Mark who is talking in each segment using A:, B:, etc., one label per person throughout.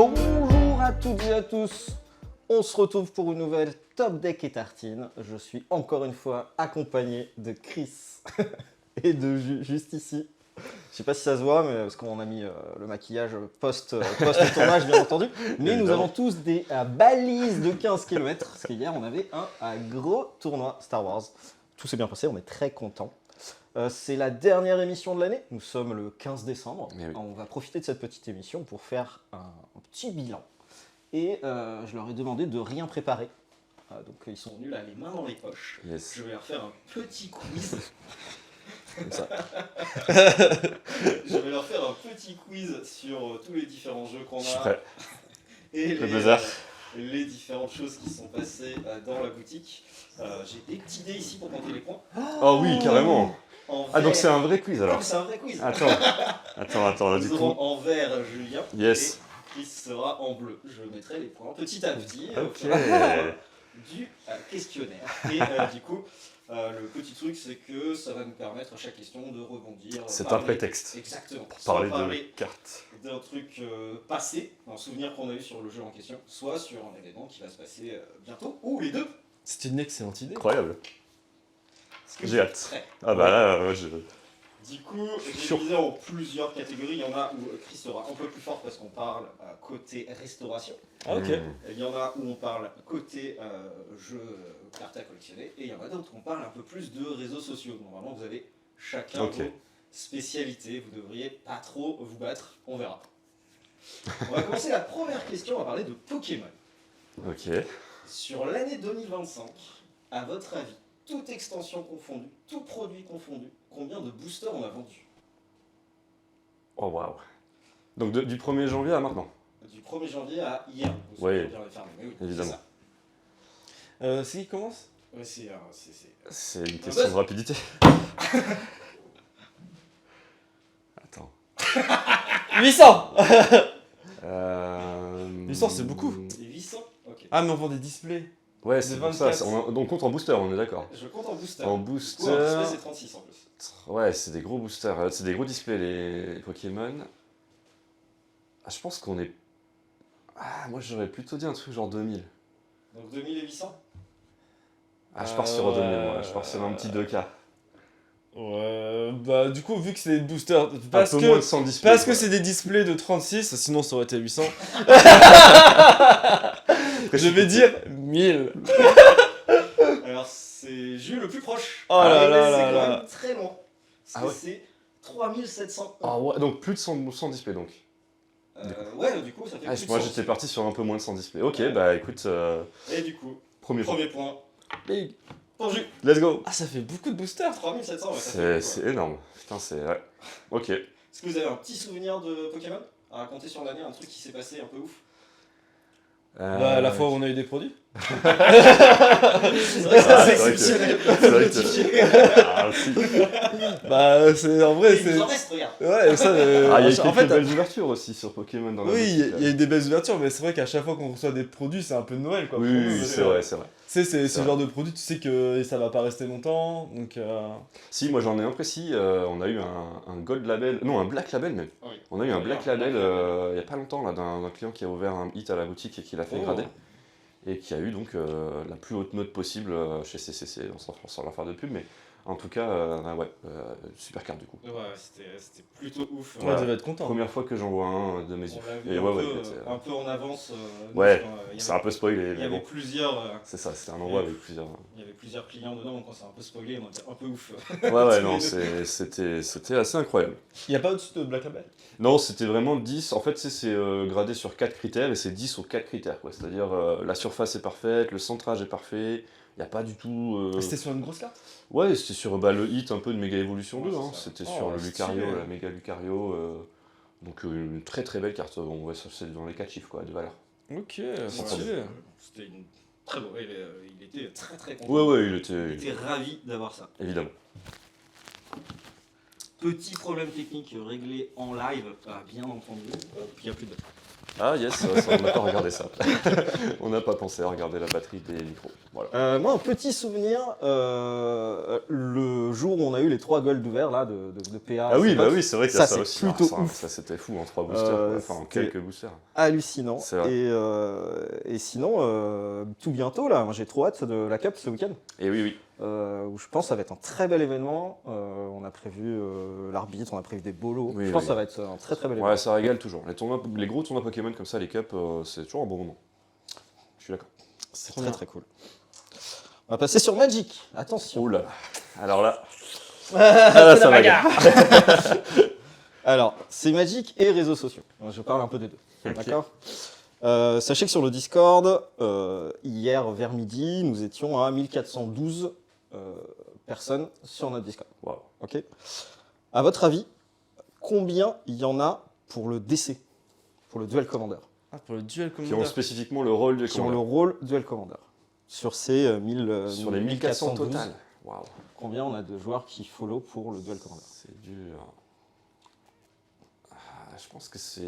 A: Bonjour à toutes et à tous, on se retrouve pour une nouvelle Top Deck et Tartine. Je suis encore une fois accompagné de Chris et de juste ici. Je sais pas si ça se voit, mais parce qu'on a mis le maquillage post-tournage bien entendu. Mais nous avons tous des balises de 15 km, parce qu'hier on avait un gros tournoi Star Wars. Tout s'est bien passé, on est très contents. C'est la dernière émission de l'année, nous sommes le 15 décembre.
B: Oui.
A: On va profiter de cette petite émission pour faire un petit bilan. Et je leur ai demandé de rien préparer. Donc ils sont venus là, les mains dans les poches.
B: Yes.
A: Je vais leur faire un petit quiz.
B: Comme ça.
A: Je vais leur faire un petit quiz sur tous les différents jeux qu'on
B: Je suis
A: a.
B: prêt.
A: Et
B: Le buzzer.
A: les différentes choses qui sont passées dans la boutique. J'ai des petits dés ici pour compter les points.
B: Oh oui, carrément. Ah, donc c'est
A: un
B: un vrai quiz alors.
A: c'est un vrai quiz.
B: Attends, là, du
A: Nous
B: coup.
A: aurons en vert Julien.
B: Yes.
A: Et Chris sera en bleu. Je mettrai les points petit à petit au
B: Ok.
A: fur et à mesure du questionnaire. Et du coup, le petit truc, c'est que ça va nous permettre à chaque question de rebondir.
B: C'est
A: parler-
B: un prétexte
A: Exactement.
B: pour
A: Soit
B: parler de cartes.
A: d'un truc passé, un souvenir qu'on a eu sur le jeu en question, soit sur un événement qui va se passer bientôt, ou les deux.
C: C'est une excellente idée.
B: Incroyable.
A: Est-ce que
B: J'ai
A: vous êtes
B: hâte.
A: prêts ?
B: Ah bah là, je...
A: Du coup, j'ai
B: Chaud.
A: divisé en plusieurs catégories. Il y en a où Chris sera un peu plus fort parce qu'on parle côté restauration.
C: Ah, ok.
A: Il y en a où on parle côté jeux cartes à collectionner. Et il y en a d'autres où on parle un peu plus de réseaux sociaux. Normalement, vous avez chacun
B: Ok.
A: vos spécialités. Vous devriez pas trop vous battre. On verra. On va commencer la première question. On va parler de Pokémon.
B: Ok.
A: Sur l'année 2025, à votre avis, toute extension confondue, tout produit confondu, combien de boosters on a vendu?
B: Oh waouh. Donc du 1er janvier à maintenant.
A: Du 1er janvier à hier. Vous
B: Ouais.
A: savez bien les fermer, mais oui,
B: Évidemment.
C: C'est qui commence?
A: c'est ça. Ouais,
B: C'est une question de rapidité. Attends.
C: 800.
B: 800
C: c'est beaucoup.
A: C'est 800. Ok.
C: Ah, mais on vend des displays.
B: Ouais, c'est
C: De
B: pour ça.
C: 24.
B: On compte en booster, on est d'accord.
A: Je compte en booster.
B: En
A: Ou
B: booster...
A: un display, c'est 36 en plus.
B: Ouais, c'est des gros boosters, c'est des gros displays les Pokémon. Ah, je pense qu'on est... Ah, moi j'aurais plutôt dit un truc genre 2000.
A: Donc 2800.
B: Ah, je pars sur 2000 moi, je pars sur un petit 2K.
C: Ouais, bah du coup, vu que c'est des boosters,
B: Un
C: parce
B: peu moins de
C: que,
B: 100 displays.
C: parce que
B: quoi.
C: c'est des displays de 36, sinon ça aurait été 800,
B: Après,
C: je vais dire 1000.
A: Alors c'est Jules le plus proche.
C: Oh là
A: Mais
C: là
A: c'est
C: là
A: quand
C: là.
A: même très loin. Parce
B: Ah
A: que
B: ouais.
A: c'est 3700.
B: Ah ouais, donc plus de 100 displays donc.
A: Ouais, du coup, ça fait
B: Ah,
A: plus de
B: moi
A: 100.
B: j'étais parti sur un peu moins de 100 displays. Ok, bah écoute,
A: Et du coup,
B: premier point.
A: premier point pour Jules.
B: Let's go.
C: Ah, ça fait beaucoup de boosters.
A: 3700, ouais, ça fait
B: C'est
A: beaucoup, ouais.
B: énorme. Putain, c'est... Ouais. Ok.
A: Est-ce que vous avez un petit souvenir de Pokémon à raconter sur l'année, un truc qui s'est passé un peu ouf?
C: Bah, la fois où on a eu des produits.
A: C'est vrai que
B: Ah,
A: c'est
B: c'est vrai que-
A: exceptionnel.
B: c'est vrai que- Ah, si.
C: Bah, c'est en vrai,
A: Il
C: c'est.
A: nous en reste, regarde.
C: Ouais, ça.
B: Ah, il y a eu
C: en
B: quelques
C: fait,
B: belles ouvertures aussi sur Pokémon dans la
C: oui,
B: boutique,
C: il y a eu des belles ouvertures, mais c'est vrai qu'à chaque fois qu'on reçoit des produits, c'est un peu Noël quoi.
B: Oui,
C: pour nous,
B: oui,
C: parce
B: c'est
C: que,
B: vrai, c'est vrai.
C: Tu sais, c'est ce
B: vrai.
C: genre de produit, tu sais que ça va pas rester longtemps, donc.
B: Si, moi j'en ai un précis, on a eu un Gold Label, non un Black Label même.
A: Oui.
B: On a eu un
A: Oui,
B: Black
A: un
B: Label
A: Black Label.
B: il y a pas longtemps là, d'un client qui a ouvert un hit à la boutique et qui l'a fait
C: Oh.
B: grader. Et qui a eu donc la plus haute note possible chez CCC, sans leur faire de pub, mais en tout cas, super carte du coup.
A: Ouais, c'était plutôt ouf.
C: Ouais, tu devais être content.
B: Première fois que j'en vois un de mes yeux.
A: On l'a vu
B: Et
A: un,
B: ouais,
A: peu,
B: il était-
A: un peu en avance. nous,
B: Ouais,
A: parce qu'il y
B: c'est un peu spoilé,
A: il y
B: mais
A: avait
B: bon,
A: plusieurs.
B: c'est ça, c'était un endroit avec plusieurs.
A: Il y avait plusieurs clients dedans, donc on s'est un peu spoilé, on était un peu ouf.
B: Ouais, non, c'était assez incroyable.
C: Il y a pas au-dessus de Black Label?
B: Non, c'était vraiment 10. En fait, c'est gradé sur 4 critères et c'est 10 aux 4 critères. Quoi. C'est-à-dire la surface est parfaite, le centrage est parfait, il n'y a pas du tout.
C: C'était sur une grosse carte?
B: Ouais, c'était sur le hit un peu de Méga Evolution 2.
A: Ouais,
B: Hein.
A: c'est ça.
B: C'était
C: Oh,
B: sur le
C: stylé.
B: Lucario, la Méga Lucario. Donc une très très belle carte. Bon, ouais, ça, c'est dans les 4 chiffres quoi, de valeur.
C: Ok,
A: Ouais,
C: stylé.
A: C'était une très beau. Il était très très content.
B: Ouais, il
A: Il
B: était.
A: était ravi d'avoir ça.
B: Évidemment.
A: Petit problème technique réglé en live, bien entendu. Il n'y a plus de.
B: Ah yes, on n'a pas regardé ça. On n'a pas pensé à regarder la batterie des micros. Voilà.
A: Moi, un petit souvenir, le jour où on a eu les 3 gold ouverts là, de PA.
B: Ah oui,
A: c'est
B: bah
A: pas-
B: oui, c'est vrai qu'il y
A: ça,
B: a ça
A: c'est
B: aussi.
A: plutôt
B: ça,
A: ouf.
B: ça, c'était fou en 3 boosters, quoi. Enfin en
A: c'était-
B: quelques boosters.
A: Hallucinant.
B: C'est vrai.
A: Et sinon, tout bientôt, là, moi j'ai trop hâte de la Cup ce week-end.
B: Et oui,
A: Où je pense que ça va être un très bel événement. On a prévu l'arbitre, on a prévu des bolos.
B: Oui,
A: je pense
B: oui.
A: que ça va être un très très bel événement.
B: ouais, ça régale toujours. Les gros tournois Pokémon comme ça, les cups, c'est toujours un bon moment. Je suis d'accord.
A: C'est
C: Trop
A: très
C: bien.
A: très cool. On va passer sur Magic. Attention.
B: Oh là là. Alors là,
A: C'est
B: ça va
A: Alors, c'est Magic et réseaux sociaux. Je parle un peu des deux.
B: Ok.
A: D'accord. Sachez que sur le Discord, hier vers midi, nous étions à 1412 personnes sur notre Discord.
B: Waouh.
A: Ok. À votre avis, combien il y en a pour le DC, pour le Duel Commander,
C: Ah, pour le duel
B: Qui ont
C: commander.
B: spécifiquement le rôle du
A: qui ont le
B: commandeur.
A: rôle Duel Commander sur ces 1000,
B: Sur les 1400
A: 1412,
B: total. Waouh.
A: Combien on a de joueurs qui follow pour le Duel Commander?
B: C'est dur. Ah, je pense que c'est.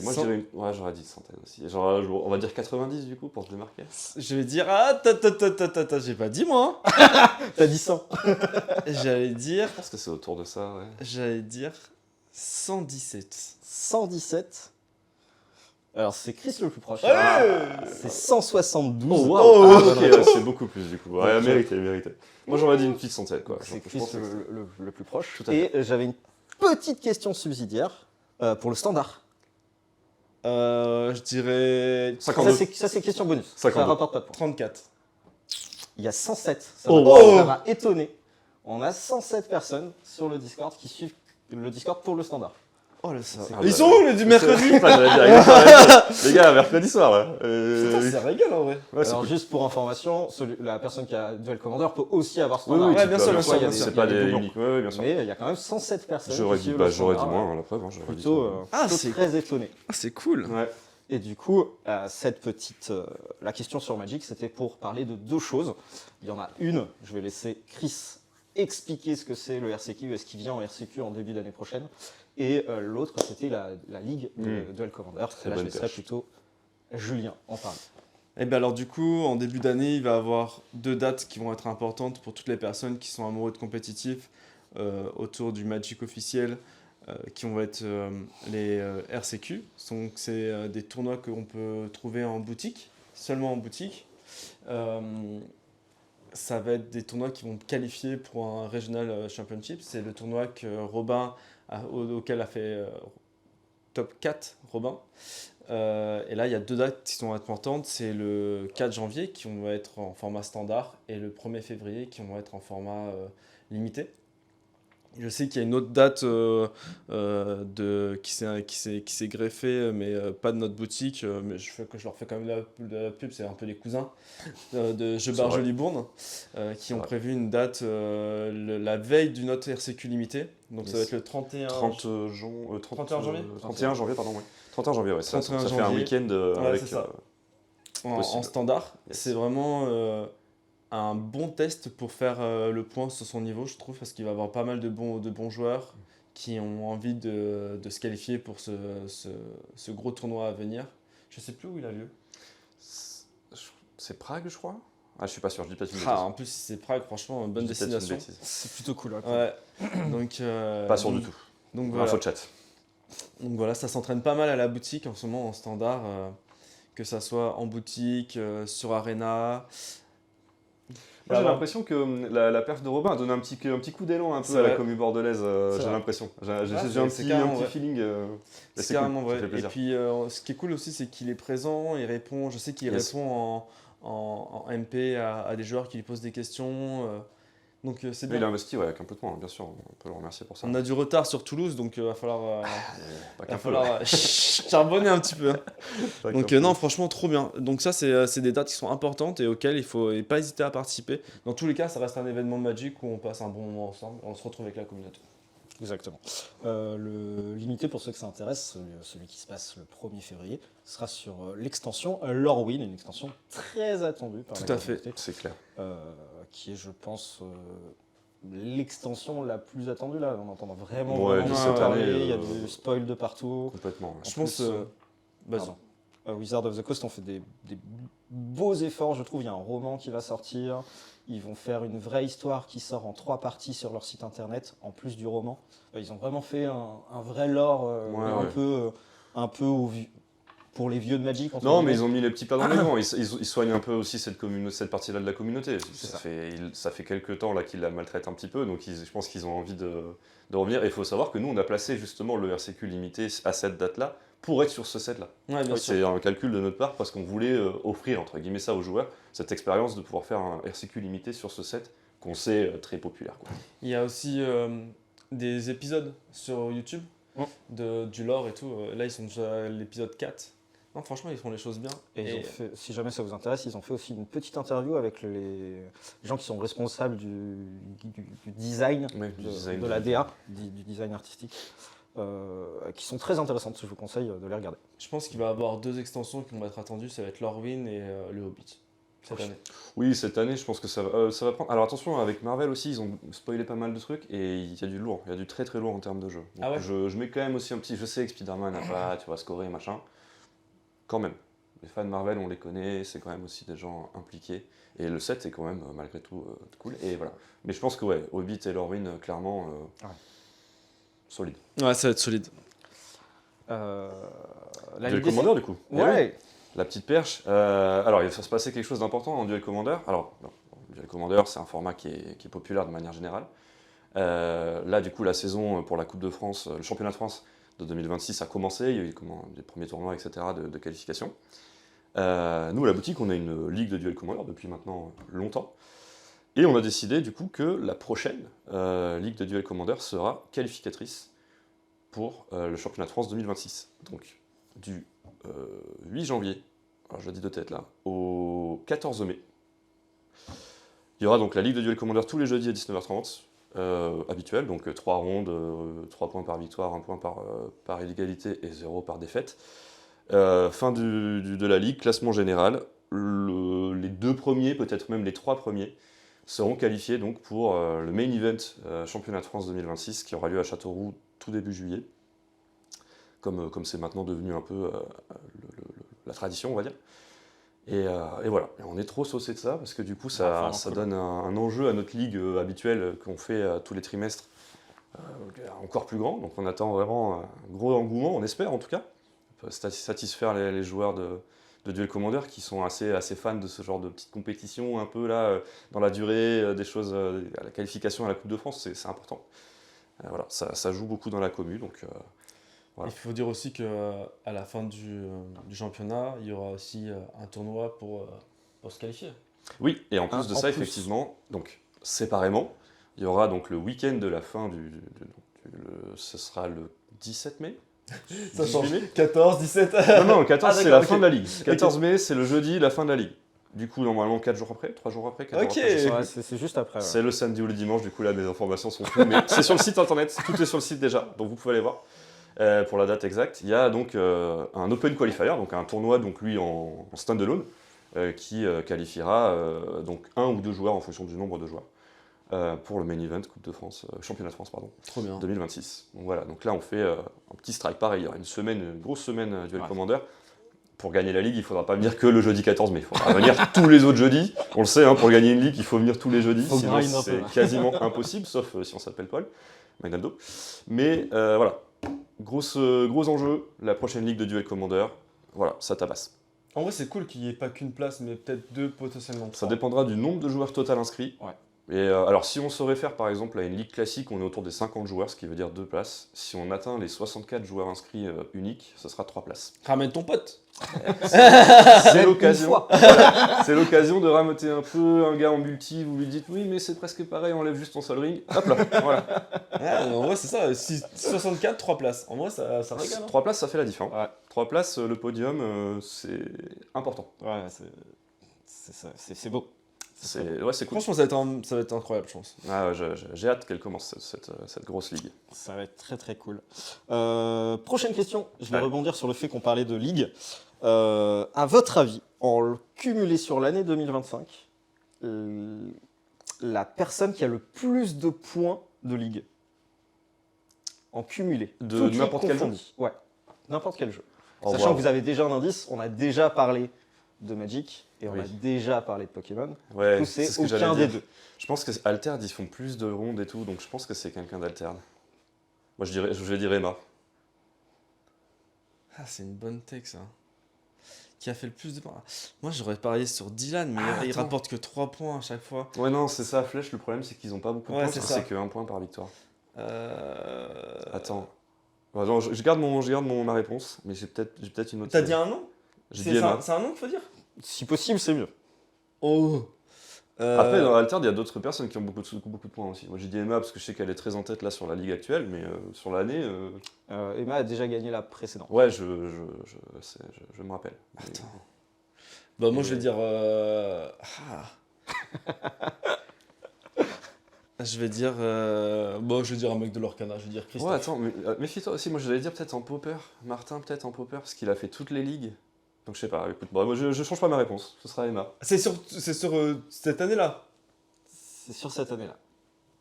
B: Moi,
C: Cent-
B: ouais, j'aurais dit centaine aussi. Genre, on va dire 90 du coup pour se démarquer.
C: Je vais dire, ah, j'ai pas dit moi.
A: T'as dit 100.
C: J'allais dire,
B: Je pense que c'est autour de ça, ouais.
C: j'allais dire 117.
A: 117. Alors c'est Chris le plus proche.
C: Ouais.
A: C'est 172.
B: Oh,
C: Oh,
B: waouh!
A: ah,
B: Ok,
A: non, non.
B: ouais, c'est beaucoup plus du coup. Ouais,
A: Donc,
B: mérité, mérité. Moi, j'aurais dit une petite centaine, quoi.
A: C'est
B: Je
A: Chris
B: pense que
A: le plus proche.
B: Tout à fait.
A: Et j'avais une petite question subsidiaire pour le standard.
C: Je dirais
B: 52.
A: Ça c'est question bonus.
B: 52.
A: Ça rapporte pas de points.
C: 34.
A: Il y a 107. Ça
B: Oh,
A: m'a
B: wow.
A: ça m'a étonné. On a 107 personnes sur le Discord qui suivent le Discord pour le standard.
C: Oh là ça.
A: C'est-
C: Ils sont où les du mercredi?
B: Putain, j'allais dire exactement la même chose. Les gars, mercredi soir, là.
C: Putain, ça régale en vrai.
B: Ouais, c'est
A: Alors
B: cool.
A: juste pour information, la personne qui a Duel Commander peut aussi avoir
B: Oui,
A: standard.
B: oui,
C: Ouais,
B: tu
C: bien
B: peux
C: sûr,
B: avoir
C: bien
B: ça,
C: sûr,
B: mais
C: bien
B: c'est
A: sûr.
B: pas
A: Il y a des
B: des
A: doublons.
B: uniques. Ouais, bien sûr.
A: Mais il y a quand même 107 personnes.
B: J'aurais
A: qui
B: dit,
A: suivent
B: bah,
A: le
B: j'aurais dit
A: standard.
B: moins, la preuve. Hein, j'aurais dit
A: Plutôt,
B: ça.
C: Ah,
A: plutôt
C: c'est-
A: très étonné.
C: Ah, c'est cool.
B: Ouais.
A: Et du coup, cette petite, la question sur Magic, c'était pour parler de deux choses. Il y en a une, je vais laisser Chris expliquer ce que c'est le RCQ et ce qui vient en RCQ en début d'année prochaine. Et l'autre, c'était la ligue de Duel Commander.
B: Très
A: Là, je
B: bonne
A: laisserai
B: perche.
A: plutôt Julien en parler.
C: Et bien alors du coup, en début d'année, il va y avoir 2 dates qui vont être importantes pour toutes les personnes qui sont amoureux de compétitifs autour du Magic officiel, qui vont être les RCQ. Donc c'est des tournois qu'on peut trouver en boutique, seulement en boutique. Ça va être des tournois qui vont qualifier pour un Regional Championship. C'est le tournoi que Robin auquel a fait top 4, Robin. Et là, il y a 2 dates qui sont importantes. C'est le 4 janvier qui vont être en format standard et le 1er février qui vont être en format limité. Je sais qu'il y a une autre date qui s'est greffée, mais pas de notre boutique. Mais je leur fais quand même la pub, c'est un peu les cousins de Jeux
B: C'est
C: Bar
B: vrai.
C: Jolibourne qui ont
B: vrai.
C: prévu une date la veille du notre RCQ limité. Donc ça va
B: Yes.
C: être le 31
B: 31
C: janvier
B: 31 janvier, pardon, oui. 31 janvier, ouais. Ça
C: 31
B: fait un
C: janvier.
B: week-end
C: Ouais,
B: avec.
C: c'est ça. en
B: possible.
C: standard.
B: Yes.
C: C'est vraiment un bon test pour faire le point sur son niveau, je trouve, parce qu'il va y avoir pas mal de bons joueurs qui ont envie de se qualifier pour ce gros tournoi à venir. Je sais plus où il a lieu.
B: C'est Prague, je crois. Ah, je suis pas sûr, je dis peut-être une
C: Ah,
B: bêtise.
C: en plus, si c'est Prague, franchement, bonne
B: Je dis peut-être une
C: destination.
B: bêtise.
A: C'est plutôt cool. Hein,
C: Ouais. Donc,
B: Pas sûr du
C: donc-
B: tout.
C: Donc voilà.
B: Info de chat.
C: Donc voilà, ça s'entraîne pas mal à la boutique en ce moment en standard, que ça soit en boutique, sur Arena.
B: Moi, j'ai
C: Voilà.
B: l'impression que la perf de Robin a donné un petit coup d'élan un peu
C: C'est
B: à la
C: vrai.
B: commu bordelaise,
C: C'est
B: j'ai
C: vrai.
B: l'impression. J'ai
C: Ah,
B: un
C: c'est
B: petit
C: carrément vrai.
B: feeling. Mais
C: C'est
B: cool,
C: carrément
B: ça
C: vrai.
B: fait
C: Et
B: plaisir.
C: puis, ce qui est cool aussi, c'est qu'il est présent, il répond. Je sais qu'il
B: Yes.
C: répond en MP à des joueurs qui lui posent des questions. Donc c'est
B: Mais il a
C: bien.
B: investi, ouais, complètement, bien sûr. On peut le remercier pour ça.
C: On a du retard sur Toulouse, donc il va falloir,
B: Pas
C: va
B: qu'un peu.
C: falloir charbonner un petit peu.
B: Pas
C: Donc
B: qu'un peu.
C: non, franchement, trop bien. Donc ça, c'est des dates qui sont importantes et auxquelles il faut pas hésiter à participer. Dans tous les cas, ça reste un événement Magic où on passe un bon moment ensemble. On se retrouve avec la communauté.
A: Exactement. Le limité, pour ceux que ça intéresse, celui qui se passe le 1er février, sera sur l'extension Lorwyn, une extension très attendue par
C: Tout
A: la
C: à fait.
A: communauté,
B: C'est clair.
A: qui est, je pense, l'extension la plus attendue là. On entend vraiment,
B: Ouais,
A: vraiment
C: de
A: beaucoup
C: cette
A: parler.
B: année,
A: Il y a du spoil de partout.
B: Complètement. ouais.
C: Je pense.
A: plus,
C: Vas-y.
A: Pardon. Wizards of the Coast ont fait des beaux efforts, je trouve. Il y a un roman qui va sortir. Ils vont faire une vraie histoire qui sort en 3 parties sur leur site internet, en plus du roman. Ils ont vraiment fait un vrai lore un peu pour les vieux de Magic.
B: Non, mais ils ont mis les petits plats dans les grands. Ils soignent un peu aussi cette partie-là de la communauté. Ça fait quelques temps là qu'ils la maltraitent un petit peu, donc je pense qu'ils ont envie de revenir. Et il faut savoir que nous, on a placé justement le RCQ limité à cette date-là pour être sur ce set-là.
C: Ouais, bien sûr.
B: C'est un calcul de notre part parce qu'on voulait offrir, entre guillemets, ça aux joueurs, cette expérience de pouvoir faire un RCQ limité sur ce set qu'on sait très populaire, quoi.
C: Il y a aussi des épisodes sur YouTube du lore et tout. Là, ils sont déjà à l'épisode 4. Non, franchement, ils font les choses bien.
A: Et ils ont fait, si jamais ça vous intéresse, ils ont fait aussi une petite interview avec les gens qui sont responsables du design, de la DA, du design artistique, qui sont très intéressantes. Je vous conseille de les regarder.
C: Je pense qu'il va y avoir 2 extensions qui vont être attendues. Ça va être Lorwyn et le Hobbit cette année.
B: Oui, cette année, je pense que ça va prendre. Alors attention, avec Marvel aussi, ils ont spoilé pas mal de trucs et il y a du lourd. Il y a du très très lourd en termes de jeu. Donc
C: Ah ouais.
B: je mets quand même aussi un petit. Je sais que Spider-Man n'a pas, tu vois, scoré, machin. Quand même. Les fans Marvel, on les connaît, c'est quand même aussi des gens impliqués. Et le set est quand même, malgré tout, cool. Et voilà. Mais je pense que, ouais, Hobbit et Lorwyn, clairement, solide.
C: Ouais, ça va être solide.
B: Duel Commander, du coup.
A: Ouais.
B: La petite perche. Alors, il va se passer quelque chose d'important en Duel Commander. Alors, Duel Commander, c'est un format qui est populaire de manière générale. Là, du coup, la saison pour la Coupe de France, le championnat de France de 2026 a commencé. Il y a eu des premiers tournois, etc., de qualification. Nous, à la boutique, on a une ligue de Duel Commander depuis maintenant longtemps. Et on a décidé, du coup, que la prochaine ligue de Duel Commander sera qualificatrice pour le championnat de France 2026. Donc, du 8 janvier, alors je le dis de tête là, au 14 mai. Il y aura donc la Ligue de Duel Commander tous les jeudis à 19h30, habituel, donc 3 rondes, 3 points par victoire, 1 point par égalité et 0 par défaite. Fin de la Ligue, classement général, les 2 premiers, peut-être même les 3 premiers, seront qualifiés donc pour le main event championnat de France 2026 qui aura lieu à Châteauroux tout début juillet. Comme c'est maintenant devenu un peu la tradition, on va dire. Et voilà, et on est trop saucé de ça, parce que du coup, ça donne un enjeu à notre ligue habituelle qu'on fait tous les trimestres, encore plus grand. Donc on attend vraiment un gros engouement, on espère en tout cas, satisfaire les joueurs de Duel Commander qui sont assez fans de ce genre de petite compétition, un peu là, dans la durée, des choses, à la qualification à la Coupe de France, c'est important. Voilà, ça joue beaucoup dans la commu, donc... Voilà.
C: Il faut dire aussi qu'à la fin du championnat, il y aura aussi un tournoi pour se qualifier.
B: Oui, et en plus de ça, effectivement, donc séparément, il y aura donc le week-end de la fin ce sera le 17 mai.
C: Ça change. 14, 17.
B: Non, 14 c'est la fin de la ligue. 14 mai, c'est le jeudi, la fin de la ligue. Du coup, normalement, 4 jours après, 3 jours après, 4 jours après.
A: Ouais, c'est juste après. Ouais.
B: C'est le samedi ou le dimanche, du coup, là, mes informations sont plus. Mais c'est sur le site internet, tout est sur le site déjà, donc vous pouvez aller voir. Pour la date exacte, il y a donc un Open Qualifier, donc un tournoi donc lui en stand-alone, qui qualifiera donc 1 ou 2 joueurs en fonction du nombre de joueurs pour le main event Coupe de France, championnat de France pardon,
C: trop bien.
B: 2026. Donc voilà, donc là on fait un petit strike pareil, il y aura une grosse semaine Duel Commander. Pour gagner la ligue, il ne faudra pas venir que le jeudi 14 mai, il faudra venir tous les autres jeudis. On le sait, hein, pour gagner une ligue, il faut venir tous les jeudis, sinon c'est quasiment impossible, sauf si on s'appelle Paul, Magnaldo. Mais voilà. Gros enjeu, la prochaine ligue de Duel Commander, voilà, ça tabasse.
C: En vrai, c'est cool qu'il n'y ait pas qu'une place, mais peut-être 2 potentiellement 3.
B: Ça dépendra du nombre de joueurs total inscrits.
A: Ouais.
B: Et alors, si on se réfère par exemple à une ligue classique, on est autour des 50 joueurs, ce qui veut dire 2 places. Si on atteint les 64 joueurs inscrits uniques, ce sera 3 places.
C: Ramène ton pote.
B: C'est l'occasion. Voilà. C'est l'occasion de rameuter un peu un gars en multi, vous lui dites oui, mais c'est presque pareil, enlève juste ton seul ring. Hop là, voilà.
C: Ouais, en vrai, c'est ça. 64, 3 places. En vrai, ça régale.
B: 3 places, ça fait la différence.
A: Ouais.
B: 3 places, le podium, c'est important.
A: Ouais, c'est beau.
B: Ouais, c'est cool.
C: Franchement, ça va être incroyable, je pense.
B: Ah, j'ai hâte qu'elle commence, cette grosse ligue.
A: Ça va être très très cool. Prochaine question, je vais
B: Ouais.
A: rebondir sur le fait qu'on parlait de ligue. À votre avis, en cumulé sur l'année 2025, la personne qui a le plus de points de ligue en cumulé.
B: De
A: Toutes
B: n'importe
A: ligues
B: quel jeu.
A: confondues. Ouais, n'importe quel jeu.
B: Au
A: Sachant
B: revoir.
A: que vous avez déjà un indice, on a déjà parlé de Magic et on
B: Oui.
A: a déjà parlé de Pokémon.
B: Ouais,
A: Du coup, c'est
B: ce que j'allais
A: aucun des
B: dire.
A: deux.
B: Je pense que Alterd, ils font plus de rondes et tout, donc je pense que c'est quelqu'un d'Alterd. Moi, je vais dire Emma.
C: Ah, c'est une bonne tech ça. Qui a fait le plus de points. Moi j'aurais parié sur Dylan, mais il
B: attends.
C: rapporte que 3 points à chaque fois.
B: Ouais, non, c'est ça, Flèche. Le problème, c'est qu'ils ont pas beaucoup de
C: Ouais,
B: points,
C: c'est
B: parce que
C: ça.
B: c'est que 1 point par victoire.
C: Euh...
B: Attends. Attends, je garde ma réponse, mais j'ai peut-être une autre.
C: T'as dit un nom?
B: J'ai dit Emma.
C: C'est un nom qu'il faut dire?
A: Si possible, c'est mieux.
C: Oh.
B: Après, dans Alterd, il y a d'autres personnes qui ont beaucoup de points aussi. Moi, j'ai dit Emma parce que je sais qu'elle est très en tête là sur la ligue actuelle, mais sur l'année,
A: Emma a déjà gagné la précédente.
B: ouais, je me rappelle.
C: Attends. Bah moi je vais dire... Je vais dire... Bon, je vais dire un mec de l'Orcana, je vais dire Christophe.
B: Ouais, attends, mais, méfie-toi aussi. Moi, je l'allais dire peut-être en popper. Martin, peut-être en popper, parce qu'il a fait toutes les ligues. Donc, je sais pas. Écoute, bon, moi, je change pas ma réponse. Ce sera Emma.
C: C'est sur cette année-là?
A: C'est sur cette année-là,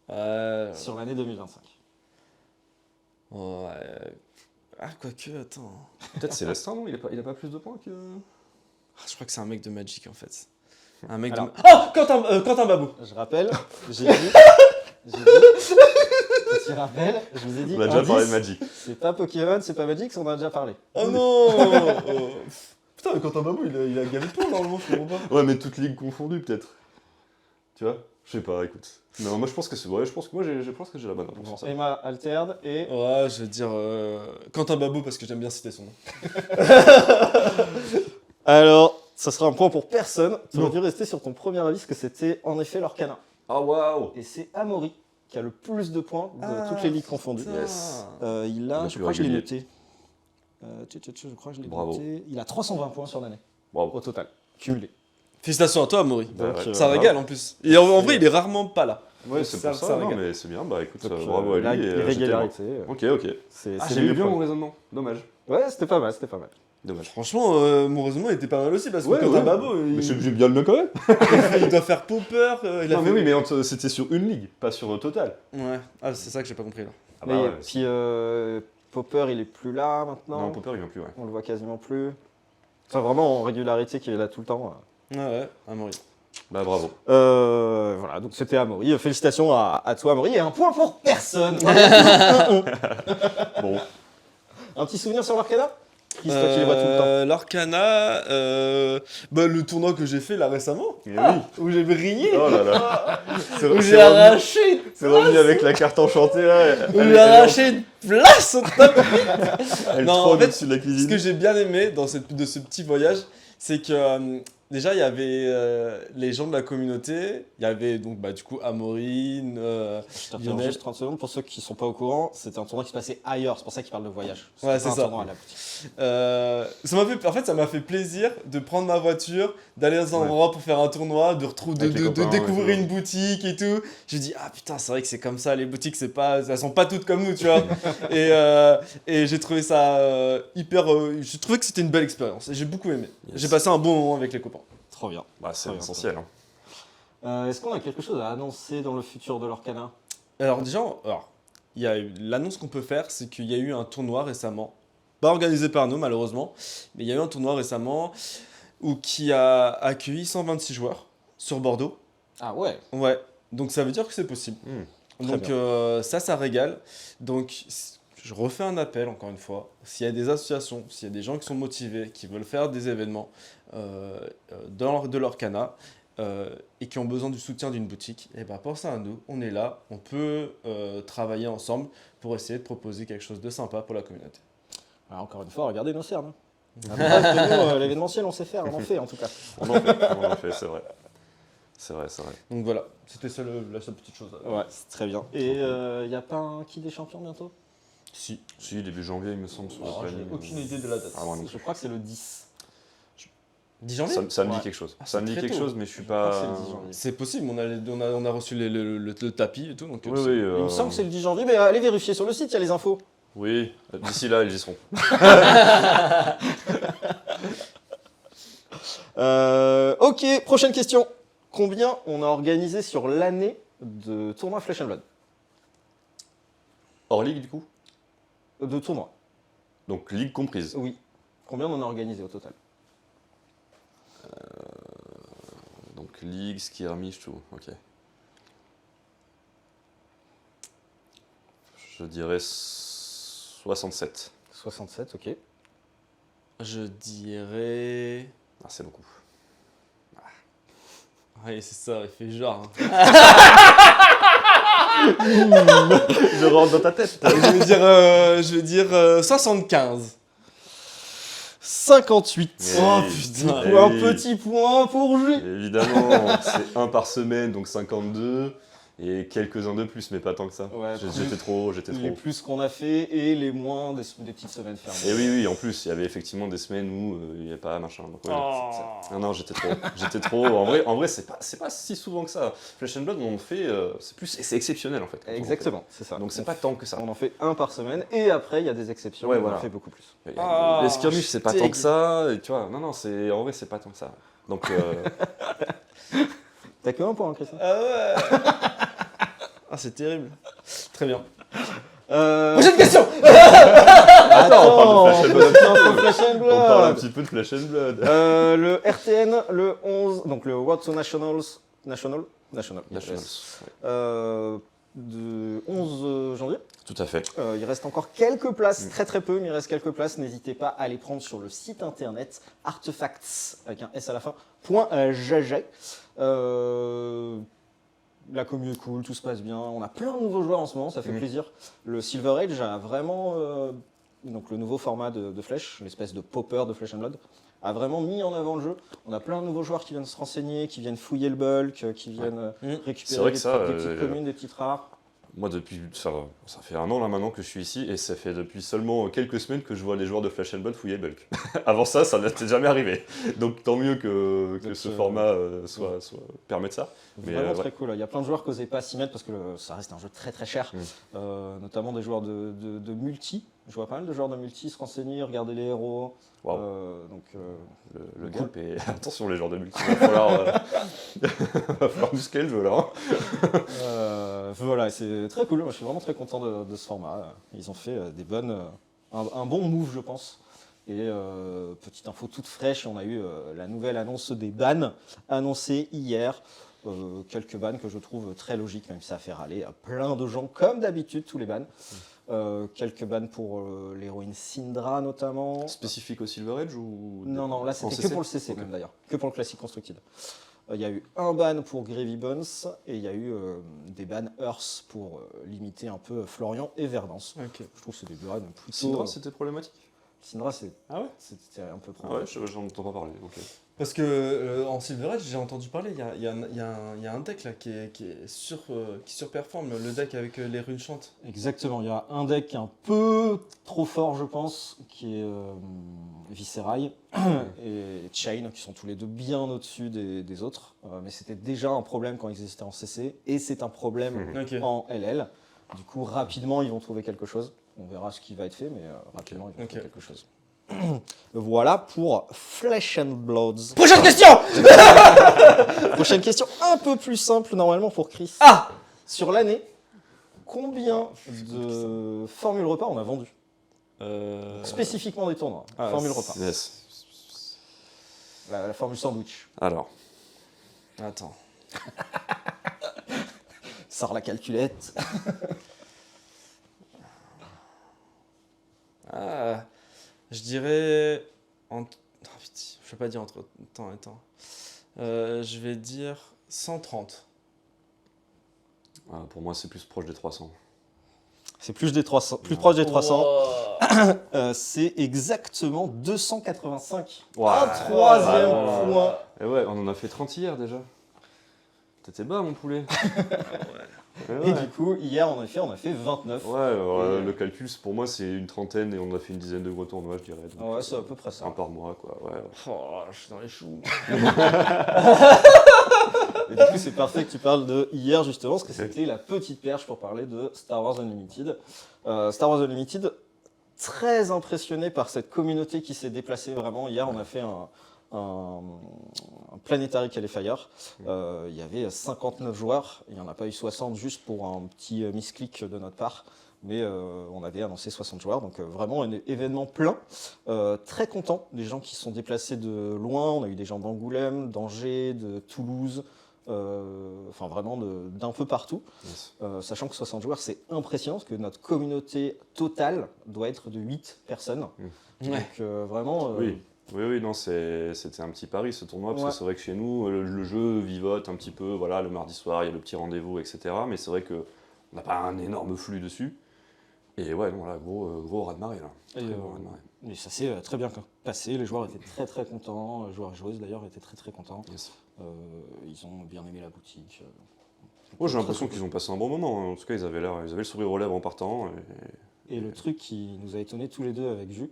C: Ouais.
A: sur l'année 2025.
C: Ouais. Ah, quoique, attends.
B: Peut-être Célestin, non, il a pas plus de points que.
C: Ah, je crois que c'est un mec de Magic en fait. Un mec
A: Alors-
C: de... Ah, Quentin Babou.
A: Je rappelle, j'ai dit. Petit rappel, je vous ai dit.
B: On a déjà
A: indice,
B: parlé de Magic.
A: C'est pas Pokémon, c'est pas Magic, on en a déjà parlé.
C: Oh non. Putain, mais Quentin Babou, il a gagné tout normalement, je comprends pas.
B: Ouais, mais toutes ligues confondues, peut-être. Tu vois? Je sais pas, écoute. Non, moi, je pense que c'est vrai. Je pense que j'ai la bonne réponse.
A: Bon,
B: sur ça.
A: Emma Alterd et.
C: Ouais, je vais dire Quentin Babou parce que j'aime bien citer son nom.
A: Alors, ça sera un point pour personne. Tu
B: Non.
A: aurais dû rester sur ton premier avis, parce que c'était en effet l'Orcana.
B: Ah, waouh!
A: Et c'est Amaury qui a le plus de points de toutes les ligues confondues.
C: putain.
B: Yes.
A: Il a,
B: Le
A: je
B: plus
A: crois que je l'ai
B: régulier.
A: noté. Je crois que je l'ai
B: Bravo.
A: noté. Il a 320 points sur l'année,
B: Bravo.
A: au total, cumulé.
C: Félicitations à toi, Amaury.
B: Bah,
A: Donc,
B: ouais.
C: Ça régale en plus. Et en vrai, il est rarement pas là.
B: Ouais, c'est pour ça. Non,
C: régale.
B: mais c'est bien. Bah, écoute,
A: Donc,
B: bravo à
A: la
B: lui. Et, j'étais
A: régularité.
B: mort. Ok.
A: C'est
B: Ah,
A: c'est
B: j'ai eu
A: le
B: bien
A: point.
B: mon raisonnement. Dommage.
A: Ouais, c'était pas mal, c'était pas mal.
B: Dommage.
C: Franchement, mon raisonnement était pas mal aussi parce que
B: Ouais,
C: Quentin
B: ouais.
C: Babou,
B: Mais j'ai bien le nom quand même.
C: il doit faire popper. Il a
B: Non,
C: fait-
B: mais oui, mais c'était sur une ligue, pas sur total.
C: Ouais, ah, c'est ça que j'ai pas compris là.
B: Ah
A: Mais
B: bah ouais.
A: puis Popper, il est plus là maintenant.
B: Non, Popper, il vient plus, ouais.
A: On le voit quasiment plus. Enfin, vraiment en régularité qu'il est là tout le temps.
C: Ouais, Amaury.
B: Bah, bravo.
A: Voilà, donc c'était Amaury. Félicitations à toi, Amaury. Et un point pour personne.
B: Bon,
A: Un petit souvenir sur l'Arcana Chris, toi qui les vois tout le temps.
C: L'Arcana, le tournoi que j'ai fait là récemment,
B: et oui.
C: où j'ai brillé,
B: Oh là là. C'est
C: où
B: c'est
C: j'ai
B: revenu-
C: arraché,
B: C'est revenu avec la carte enchantée là.
C: où j'ai arraché une place au top.
B: Elle
C: Non,
B: trône
C: en fait,
B: au-dessus de la
C: Ce
B: cuisine.
C: que j'ai bien aimé de ce petit voyage, c'est que déjà il y avait les gens de la communauté, il y avait donc du coup Amaury,
A: Je t'interromps
C: Lionel.
A: juste 30 secondes. Pour ceux qui ne sont pas au courant, c'était un tournoi qui se passait ailleurs. C'est pour ça qu'ils parlent de voyage. C'était
C: Ouais,
A: pas
C: c'est
A: un
C: ça.
A: tournoi à la boutique.
C: ça m'a fait plaisir de prendre ma voiture, d'aller dans un
B: Ouais.
C: endroit pour faire un tournoi, de
B: Avec les copains et
C: découvrir
B: tout.
C: une boutique et tout. J'ai dit ah putain c'est vrai que c'est comme ça les boutiques elles sont pas toutes comme nous tu vois. et j'ai trouvé ça hyper j'ai trouvé que c'était une belle expérience et j'ai beaucoup aimé.
B: Yes.
C: J'ai passé un bon moment avec les copains.
A: Trop bien.
B: Bah, c'est
A: Très bien,
B: essentiel. Hein.
A: Est-ce qu'on a quelque chose à annoncer dans le futur de l'Orcana?
C: Alors déjà il y a l'annonce qu'on peut faire c'est qu'il y a eu un tournoi récemment, pas organisé par nous malheureusement, mais il y a eu un tournoi récemment qui a accueilli 126 joueurs sur Bordeaux.
A: Ah ouais.
C: Ouais, donc ça veut dire que c'est possible.
B: Très
C: Donc ça régale. Donc je refais un appel encore une fois. S'il y a des associations, s'il y a des gens qui sont motivés, qui veulent faire des événements de l'Orcana et qui ont besoin du soutien d'une boutique, et ben pensez à nous, on est là, on peut travailler ensemble pour essayer de proposer quelque chose de sympa pour la communauté.
A: Alors, encore une fois, regardez nos cernes. La preuve que nous, l'événementiel, on sait faire, on en fait en tout cas.
B: On en fait, c'est vrai. C'est vrai.
C: Donc voilà, c'était ça la seule petite chose.
A: Ouais, c'est très bien. Et il n'y a pas un qui des champions bientôt?
C: Si.
B: Si, début janvier, il me semble, sur le
C: Alors, j'ai
B: planning.
C: aucune idée de la date.
B: Ah, moi non
A: Je crois que c'est le 10.
C: 10 janvier
B: Ça me dit
A: Ouais.
B: quelque chose.
C: Ah,
B: Ça me
C: c'est
B: dit
C: très
B: quelque
C: tôt.
B: chose, mais je suis
A: Je crois que
B: pas.
A: c'est le 10 janvier.
C: C'est possible, on a reçu le tapis et tout. Donc,
B: Oui,
C: c'est-
B: oui.
A: Il me semble que c'est le 10 janvier, mais allez vérifier sur le site, il y a les infos.
B: Oui, d'ici là, ils y seront.
A: Ok, prochaine question. Combien on a organisé sur l'année de tournois Flesh and Blood?
B: Hors ligue, du coup.
A: De tournois,
B: Donc, ligue comprise.
A: oui. Combien on en a organisé au total?
B: Donc ligue, skirmish, tout. Ok. Je dirais 67.
A: 67, ok.
C: Je dirais.
B: Ah, c'est beaucoup.
C: Oui, c'est ça, il fait genre.
A: Je rentre dans ta tête.
C: Je vais dire 75.
A: 58.
C: Oh
B: Eh,
C: putain.
B: eh
A: Un
B: oui.
A: petit point pour J.
B: Évidemment, c'est un par semaine, donc 52. Et quelques-uns de plus, mais pas tant que ça.
A: Ouais,
B: J'étais trop.
A: Les plus qu'on a fait et les moins des petites semaines fermées.
B: Et oui, en plus, il y avait effectivement des semaines où il n'y avait pas machin. Donc, ouais, non, j'étais trop. J'étais trop. En vrai c'est pas si souvent que ça. Flesh and Blood, on en fait. C'est exceptionnel en fait. quand on en fait.
A: Exactement, c'est ça.
B: Donc c'est pas tant que ça.
A: On en fait un par semaine et après il y a des exceptions,
B: Ouais,
A: on en
B: voilà.
A: fait beaucoup plus.
C: Ah,
B: Les skirmish, c'est pas
C: je
B: tant que ça. Et tu vois, non, en vrai, c'est pas tant que ça. Donc,
A: T'as que un point, Christian.
C: Ah ouais. Ah, c'est terrible. Très bien.
A: Prochaine
C: question.
A: Attends,
B: on parle de Flesh and Blood.
A: petit info Flesh and
B: on parle un
A: Blood.
B: petit peu de Flesh and Blood.
A: Le RTN, le 11, donc le World to National,
B: Nationals.
A: yes. De 11 janvier.
B: Tout à fait.
A: Il reste encore quelques places, très peu, mais il reste quelques places. N'hésitez pas à les prendre sur le site internet artefacts avec un S à la fin .gg. La commu est cool, tout se passe bien. On a plein de nouveaux joueurs en ce moment, ça fait plaisir. Le Silver Age a vraiment, donc le nouveau format de Flèche, l'espèce de popper de Flesh and Blood, a vraiment mis en avant le jeu. On a plein de nouveaux joueurs qui viennent se renseigner, qui viennent fouiller le bulk, qui viennent
B: C'est
A: récupérer
B: vrai
A: des,
B: que ça,
A: des petites communes, des petites rares.
B: Moi, depuis, ça fait un an là maintenant que je suis ici et ça fait depuis seulement quelques semaines que je vois les joueurs de Flesh and Blood fouiller bulk. Avant ça, ça n'était jamais arrivé. Donc tant mieux que
A: Donc,
B: ce format permette ça. Mais,
A: Vraiment
B: ouais.
A: très cool. Il y a plein de joueurs qui n'osaient pas s'y mettre parce que ça reste un jeu très cher. Notamment des joueurs de multi. Je vois pas mal de joueurs de multi se renseigner, regarder les héros.
B: Waouh. Le
A: cool.
B: gap et attention les joueurs de multi, va falloir muscler le jeu là.
A: Voilà, c'est très cool. Moi, je suis vraiment très content de ce format. Ils ont fait un bon move, je pense. Et petite info toute fraîche, on a eu la nouvelle annonce des bans annoncés hier. Quelques bans que je trouve très logiques, même si ça fait râler à plein de gens, comme d'habitude, tous les bans. Quelques bans pour l'héroïne Syndra notamment.
B: Spécifique au Silver Age ou
A: Non, là
B: en
A: c'était que
B: CC?
A: pour le CC
B: Ok.
A: même d'ailleurs, que pour le Classic Constructed. Il y a eu un ban pour Gravy Bones et il y a eu des bans Earth pour limiter un peu Florian et Verdance.
C: Ok.
A: Je trouve que c'est des bans plutôt...
B: Syndra, c'était problématique.
A: Syndra,
C: Ah ouais.
A: c'était un peu
B: Ah
A: trop...
B: ouais, j'en entends pas parler. Ok.
C: Parce que en Silver Age, j'ai entendu parler, il y a un deck là qui surperforme le deck avec les runes chantes.
A: Exactement, il y a un deck qui est un peu trop fort, je pense, qui est Viscerai et Chain, qui sont tous les deux bien au-dessus des autres. Mais c'était déjà un problème quand ils existaient en CC, et c'est un problème
C: Ok.
A: en LL. Du coup, rapidement, ils vont trouver quelque chose. On verra ce qui va être fait, mais rapidement, ils vont trouver quelque chose. Voilà pour Flesh and Bloods.
C: Prochaine question.
A: Prochaine question, un peu plus simple normalement pour Chris.
C: Ah.
A: Sur l'année, combien de formules repas on a vendu? Spécifiquement des tournois. Formule repas.
B: Yes.
A: La formule sandwich.
B: Alors,
C: Attends.
A: Sors la calculette.
C: Ah, je dirais. Oh, putain, je vais pas dire entre temps et temps. Je vais dire 130.
B: pour moi, c'est plus proche des 300.
A: C'est plus des 300, plus proche des 300. C'est exactement 285.
B: Ouah.
A: Un troisième
B: Ah,
A: point.
B: Et ouais, on en a fait 30 hier déjà. T'étais bas, mon poulet.
A: Et du coup, hier, on a fait 29.
B: Ouais, le calcul, pour moi, c'est une trentaine et on a fait une dizaine de gros tournois, je dirais. Donc,
A: Ouais, c'est à peu près ça.
B: un par mois, quoi. Ouais.
C: Oh, je suis dans les choux.
A: Et du coup, c'est parfait que tu parles de hier, justement, parce que c'était la petite perche pour parler de Star Wars Unlimited. Star Wars Unlimited, très impressionné par cette communauté qui s'est déplacée vraiment. Hier, on a fait un Planetary Qualifier. Il y avait 59 joueurs. Il n'y en a pas eu 60 juste pour un petit misclick de notre part. mais on avait annoncé 60 joueurs, donc vraiment un événement plein. Très content, des gens qui se sont déplacés de loin, on a eu des gens d'Angoulême, d'Angers, de Toulouse, enfin vraiment d'un peu partout.
B: Yes.
A: Sachant que 60 joueurs, c'est impressionnant, parce que notre communauté totale doit être de 8 personnes.
C: Ouais.
A: Donc vraiment...
B: Oui, non, c'était un petit pari ce tournoi, parce que c'est vrai que chez nous, le jeu vivote un petit peu, voilà, le mardi soir, il y a le petit rendez-vous, etc. Mais c'est vrai qu'on n'a pas un énorme flux dessus. Et ouais, non, là, gros raz-de-marée, là.
A: Et,
B: Gros raz-de-marée.
A: mais ça s'est très bien passé, les joueurs étaient très très contents, les joueurs et joueuses d'ailleurs étaient très très contents.
B: Yes.
A: Ils ont bien aimé la boutique.
B: Moi, j'ai l'impression qu'ils ont passé un bon moment, hein. En tout cas, ils avaient le sourire aux lèvres en partant.
A: Et le truc qui nous a étonnés tous les deux avec Jus,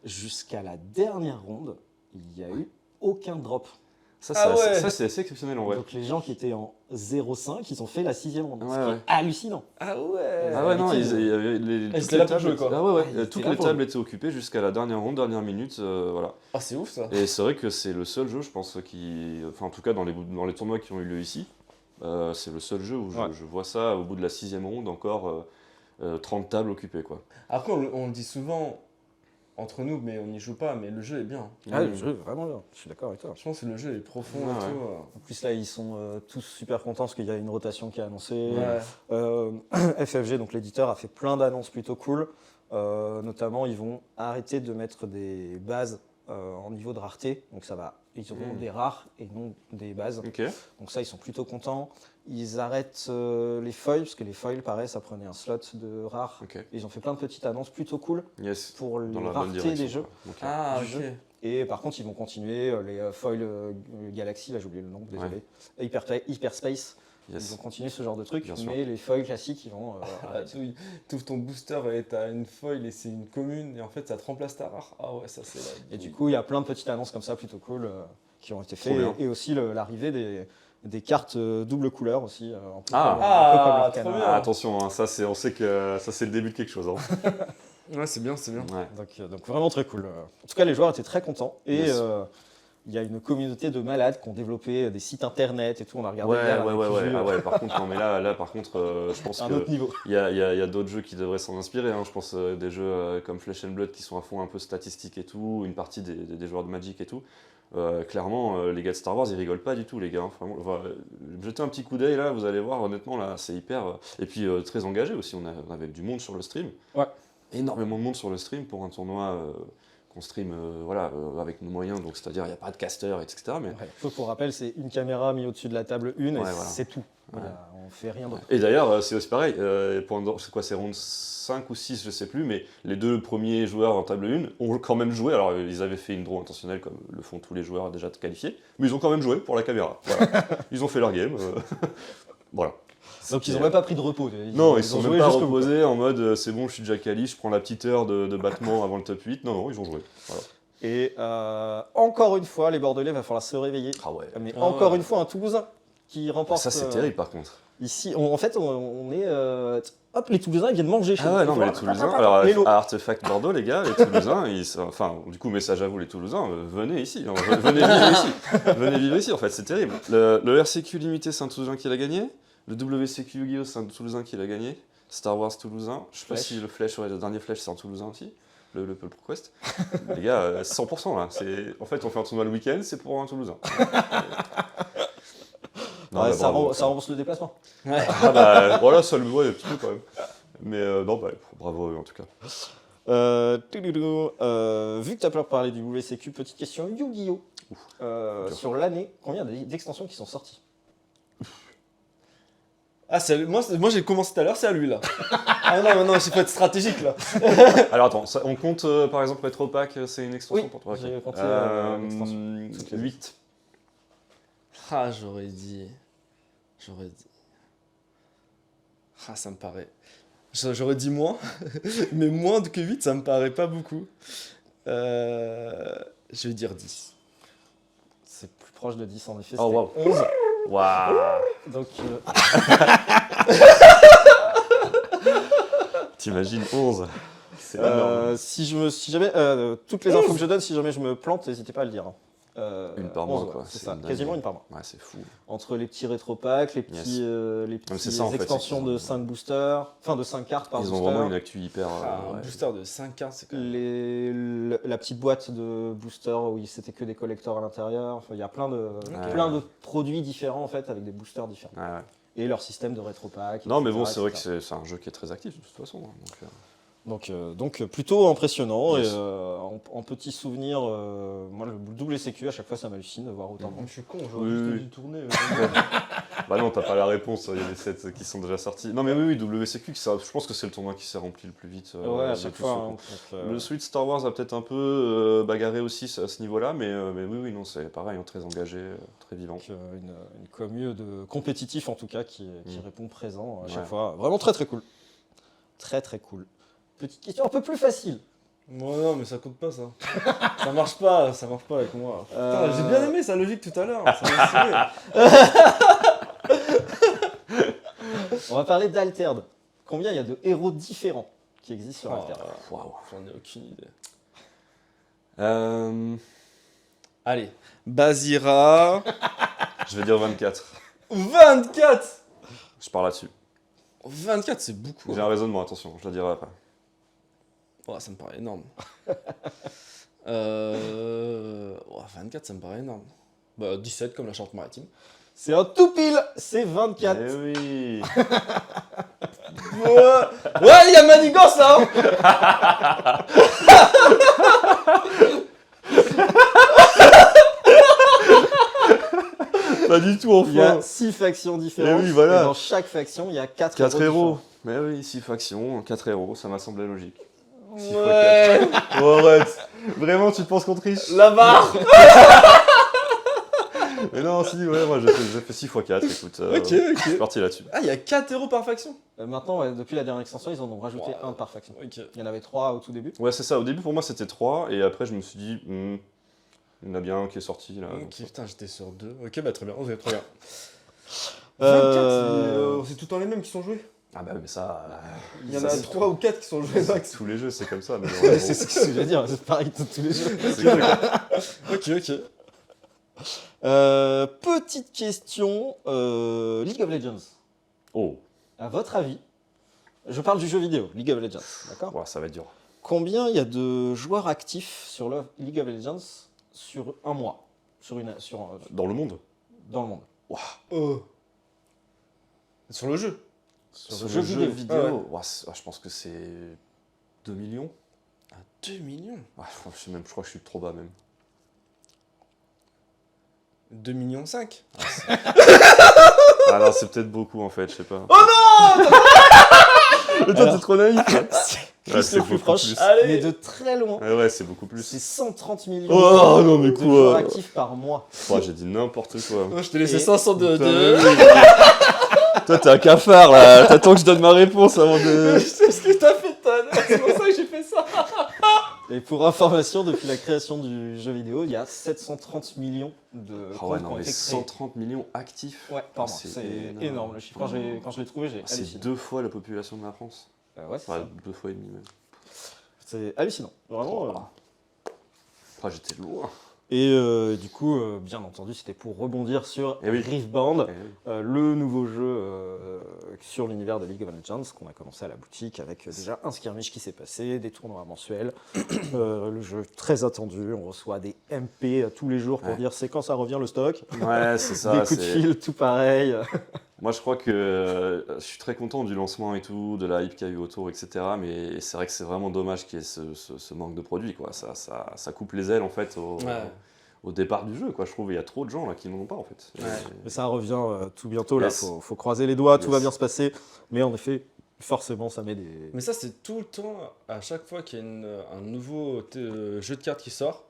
A: jusqu'à la dernière ronde, il n'y a eu aucun drop.
B: Ça,
C: Ah ouais.
B: c'est assez exceptionnel en vrai.
A: Donc les gens qui étaient en 0,5, ils ont fait la 6e ronde.
B: Ouais,
A: Ce qui
B: ouais.
A: est hallucinant.
C: Ah ouais.
B: Ah ouais, non,
A: d'habitude,
B: il y avait toutes
C: c'était
B: les
C: là pour
B: tables.
C: jouer, quoi.
B: Ah ouais,
A: Ils étaient
B: toutes
A: là
B: les
A: pour
B: tables étaient occupées jusqu'à la dernière ronde, dernière minute, voilà.
C: Ah, c'est ouf ça.
B: Et c'est vrai que c'est le seul jeu, je pense, enfin en tout cas dans les tournois qui ont eu lieu ici, c'est le seul jeu où je vois ça au bout de la 6e ronde, encore 30 tables occupées, quoi.
C: Après, on le dit souvent entre nous, mais on n'y joue pas, mais le jeu est bien.
A: Ah, le jeu est vraiment bien, je suis d'accord avec toi.
C: Je pense que le jeu est profond
B: Ouais,
C: et
B: ouais.
C: tout.
A: En plus là, ils sont tous super contents parce qu'il y a une rotation qui est annoncée.
C: Ouais.
A: FFG, donc l'éditeur, a fait plein d'annonces plutôt cool. Notamment, ils vont arrêter de mettre des bases en niveau de rareté. Donc ils auront des rares et non des bases.
B: Ok.
A: Donc ça, ils sont plutôt contents. Ils arrêtent les foils, parce que les foils, pareil, ça prenait un slot de rares.
B: Ok.
A: Ils ont fait plein de petites annonces plutôt cool
B: Yes.
A: pour les
B: Dans la bonne
A: raretés
B: direction,
A: des jeux.
B: quoi. Ok.
C: Ah,
A: Du
C: ok.
A: jeu. Et par contre, ils vont continuer les foils Galaxy, là j'ai oublié le nom, désolé. Hyperspace, ils
B: Yes.
A: vont continuer ce genre de trucs,
B: Bien sûr.
A: mais les foils classiques, ils vont
C: Ah, tu ouvres ton booster et t'as une foil et c'est une commune et en fait ça te remplace ta rare. Ah ouais, ça c'est la...
A: Et du coup, il y a plein de petites annonces comme ça plutôt cool qui ont été
B: Trop
A: faites.
B: bien.
A: Et aussi l'arrivée des cartes double couleur aussi. Un peu
B: Ah.
A: comme, un peu comme
C: Ah,
A: l'Arcana.
C: trop bien.
B: Ah, attention, hein, on sait que ça c'est le début de quelque chose. Hein.
C: Ouais, c'est bien, c'est bien.
B: Ouais.
A: Donc vraiment très cool. En tout cas, les joueurs étaient très contents. Et
B: Yes.
A: il y a une communauté de malades qui ont développé des sites internet et tout. On a regardé
B: Ouais.
A: hier avec Jules,
B: Ah ouais, par contre, non, mais là par contre, je pense
A: un
B: que.
A: autre niveau.
B: Il y a d'autres jeux qui devraient s'en inspirer. Hein. Je pense des jeux comme Flesh and Blood qui sont à fond un peu statistiques et tout, une partie des joueurs de Magic et tout. Clairement, les gars de Star Wars, ils rigolent pas du tout, les gars. Hein. Vraiment, jetez un petit coup d'œil là, vous allez voir, honnêtement, là, c'est hyper. Et puis très engagé aussi, on avait du monde sur le stream.
A: Ouais.
B: Énormément de monde sur le stream pour un tournoi qu'on stream avec nos moyens, donc c'est-à-dire il n'y a pas de caster, etc. Mais...
A: Ouais. Pour rappel, c'est une caméra mise au-dessus de la table 1 et
B: voilà.
A: c'est tout.
B: Ouais.
A: On fait rien d'autre.
B: Et d'ailleurs, c'est aussi pareil, c'est quoi, c'est round 5 ou 6, je sais plus, mais les deux premiers joueurs en table 1 ont quand même joué. Alors, ils avaient fait une draw intentionnelle, comme le font tous les joueurs déjà qualifiés, mais ils ont quand même joué pour la caméra. Voilà. Ils ont fait leur game. Voilà.
A: Donc, ils n'ont même pas pris de repos.
B: Non, ils sont
A: ont
B: même
A: joué
B: pas
A: jusqu'au bout.
B: reposés en mode c'est bon, je suis déjà quali, je prends la petite heure de battement avant le top 8. Non, ils ont joué. Voilà.
A: Et encore une fois, les Bordelais, va falloir se réveiller.
B: Ah ouais.
A: Mais
C: Ah
A: encore
C: ouais.
A: une fois, un Toulousain qui remporte.
B: Ça, c'est terrible par contre.
A: Ici, en fait, on est. Hop, les Toulousains ils viennent manger chez
B: Ah
A: nous.
B: ouais,
A: Il
B: non,
A: faut
B: mais les
A: voir.
B: Toulousains, alors
A: Hello.
B: à Artefact Bordeaux, les gars, les Toulousains, enfin, du coup, message à vous, les Toulousains, venez ici, hein, venez vivre ici. Venez vivre ici, en fait, c'est terrible. Le RCQ limité, c'est un Toulousain qui l'a gagné. Le WCQ Yu-Gi-Oh, c'est un Toulousain qui l'a gagné. Star Wars Toulousain. Je sais pas
A: Flèche.
B: si le Flèche, le dernier Flèche, c'est un Toulousain aussi. Le ProQuest. Les gars, 100% là. En fait, on fait un tournoi le week-end, c'est pour un Toulousain. Non,
A: Ouais,
B: bah,
A: ça
B: bravo.
A: rembourse le déplacement.
B: Ah bah, voilà, ça le voit un petit peu quand même. Mais non, bah, bravo à eux, en tout cas.
A: Vu que tu as peur de parler du WCQ, petite question Yu-Gi-Oh!
B: dur.
A: Sur l'année, combien d'extensions qui sont sorties?
C: Ah, moi j'ai commencé tout à l'heure, c'est à lui là. Ah non, il faut être stratégique là.
B: Alors attends, on compte par exemple Retro Pack, c'est une extension
A: Oui,
B: pour toi?
A: j'ai compté l'extension. Toutes les
B: 8.
C: Ah, j'aurais dit. Ah, ça me paraît. J'aurais dit moins, mais moins que 8, ça me paraît pas beaucoup. Je vais dire 10.
A: C'est plus proche de 10 en effet.
B: Oh,
A: c'était
B: wow.
A: 11.
B: Waouh.
A: Donc,
B: T'imagines 11. C'est énorme.
A: si jamais toutes les infos que je donne, si jamais je me plante, n'hésitez pas à le dire. Hein.
B: Une par mois,
A: 11, ouais,
B: quoi.
A: c'est
B: C'est
A: ça,
B: une
A: quasiment
B: dinguerie.
A: une par mois.
B: Ouais, c'est fou.
A: Entre les petits rétro-packs, les petits,
B: c'est ça, en fait,
A: extensions
B: c'est qu'ils ont-
A: de 5 boosters, enfin de 5 cartes par
B: Ils
A: booster.
B: ont vraiment une actu hyper.
C: Un
B: ouais.
C: booster de 5 cartes, c'est quand même.
A: La petite boîte de booster où c'était que des collecteurs à l'intérieur. Enfin, il y a plein de produits différents en fait avec des boosters différents.
B: Ouais, ouais.
A: Et leur système de rétro-pack.
B: Non, mais
A: etc.,
B: bon, c'est vrai que
A: etc.
B: c'est un jeu qui est très actif de toute façon. Hein,
A: Donc plutôt impressionnant.
B: Yes.
A: Et en petit souvenir, moi le double SQ à chaque fois ça m'hallucine de voir autant de monde.
C: Je suis con,
B: j'aurais juste dû
C: tourner.
B: Bah non, t'as pas la réponse, il y a des sets qui sont déjà sortis. Non, mais oui, WCQ, je pense que c'est le tournoi qui s'est rempli le plus vite.
A: Ouais, à
B: de
A: chaque
B: tous
A: fois.
B: ceux
A: hein,
B: qu'on-
A: donc,
B: Le Switch Star Wars a peut-être un peu bagarré aussi à ce niveau-là, mais oui, non, c'est pareil, hein, très engagé, très vivant.
A: donc, une commu de compétitif en tout cas qui répond présent à chaque
B: Ouais.
A: fois. Vraiment très très cool. Très très cool. Petite question un peu plus facile.
C: Moi non, mais ça compte pas ça. ça marche pas avec moi. Putain, j'ai bien aimé sa logique tout à l'heure. Ça m'a saoulé.
A: On va parler d'Altered. Combien il y a de héros différents qui existent sur
C: Oh,
A: Altered?
B: Waouh.
C: J'en ai aucune idée.
B: Euh,
C: Allez, Bazira.
B: je vais dire 24.
C: 24.
B: Je pars là-dessus.
C: 24, c'est beaucoup.
B: J'ai un raisonnement, attention, je le dirai après.
C: Oh, ça me paraît énorme. 24, ça me paraît énorme. Bah, 17 comme la Charente-Maritime.
A: C'est un tout pile, c'est 24.
B: Eh oui.
C: Ouais, il y a Manigance là hein.
B: Pas du tout,
A: Il y a
B: enfin.
A: 6 factions différentes.
B: Eh oui, voilà.
A: Et dans chaque faction, il y a 4
B: 4 héros.
A: différents.
B: Mais oui, 6 factions, 4 héros, ça m'a semblé logique. Six fois
C: Ouais.
B: Oh, arrête. Vraiment, tu te penses qu'on triche?
C: La barre.
B: Mais non, si, ouais, moi j'ai fait 6 x 4, écoute.
C: Ok,
B: Je
C: ok.
B: suis parti là-dessus.
C: Ah, il y a 4 héros par faction.
A: Maintenant, ouais, depuis la dernière extension, ils en ont rajouté
C: Wow.
A: un par faction.
C: Ok.
A: Il y en avait 3 au tout début.
B: Ouais, c'est ça. Au début, pour moi, c'était 3. Et après, je me suis dit, il y en a bien un qui est sorti là.
C: Ok,
B: donc,
C: putain, j'étais sur 2. Ok, bah très bien, ok, très bien.
A: Euh,
C: 24, c'est tout le temps les mêmes qui sont joués.
B: Ah bah, mais ça.
C: Il y en
B: ça,
C: a
B: c'est
C: 3 ou 4 qui sont joués max.
B: Tous les jeux, c'est comme ça. Mais
A: Ouais, c'est ce que je veux dire, c'est pareil dans tous les jeux.
B: c'est clair.
C: Ok, ok.
A: Petite question, League of Legends.
B: Oh,
A: À votre avis, je parle du jeu vidéo, League of Legends, d'accord?
B: ouais, ça va être dur.
A: Combien il y a de joueurs actifs sur le League of Legends sur un mois,
B: Dans le monde?
A: dans le monde?
C: Sur le jeu.
A: Sur le jeu vidéo.
C: Ah ouais.
B: Ouais, je pense que c'est 2 millions.
C: À 2 millions.
B: Ouais, je crois que je suis trop bas même.
C: 2 millions 5.
B: Ah non, c'est peut-être beaucoup en fait, je sais pas.
C: Oh non.
B: Mais toi, t'es trop naïf.
A: Chris
B: c'est
A: le plus
B: beaucoup
A: proche,
B: plus.
C: Allez.
A: mais de très loin.
B: Ouais, c'est beaucoup plus.
A: C'est 130 millions
B: Oh non, mais
A: de
B: quoi
A: joueurs actifs par mois.
B: Ouais, j'ai dit n'importe quoi.
C: Oh, je t'ai laissé
A: Et-
C: 500 de.
B: Putain, mais oui. Toi, t'es un cafard là. T'attends que je donne ma réponse avant de.
C: Je sais ce que t'as fait tout à l'heure, c'est pour ça que j'ai fait ça.
A: Et pour information, depuis la création du jeu vidéo, il y a 730 millions de
B: Ah ouais,
A: comptes qui
B: non,
A: ont
B: mais
A: été créés.
B: 130 millions actifs.
A: Ouais, par mois.
B: C'est
A: C'est
B: énorme.
A: énorme le chiffre. Quand je l'ai trouvé, j'ai
B: C'est
A: halluciné.
B: 2 fois la population de la France.
A: Ouais, c'est
B: Enfin,
A: ça.
B: 2 fois et demi même.
A: C'est hallucinant. Vraiment.
B: Ah, j'étais loin.
A: Et du coup, bien entendu, c'était pour rebondir sur
B: Eh oui.
A: Rift Band,
B: Eh oui.
A: le nouveau jeu sur l'univers de League of Legends qu'on a commencé à la boutique avec déjà un skirmish qui s'est passé, des tournois mensuels, le jeu très attendu, on reçoit des MP tous les jours pour
B: Ouais.
A: dire c'est quand ça revient le stock,
B: Ouais, c'est ça.
A: des coups de
B: c'est-
A: fil, tout pareil.
B: Moi, je crois que je suis très content du lancement et tout, de la hype qu'il y a eu autour, etc. Mais c'est vrai que c'est vraiment dommage qu'il y ait ce manque de produits, quoi. Ça coupe les ailes, en fait,
C: Ouais.
B: au départ du jeu, quoi. Je trouve il y a trop de gens là qui n'en ont pas, en fait.
C: Ouais.
A: Mais ça revient tout bientôt, là,
B: Yes.
A: faut croiser les doigts, tout va
B: Yes.
A: bien se passer, mais en effet, forcément, ça met des...
C: Mais ça, c'est tout le temps, à chaque fois qu'il y a un nouveau jeu de cartes qui sort,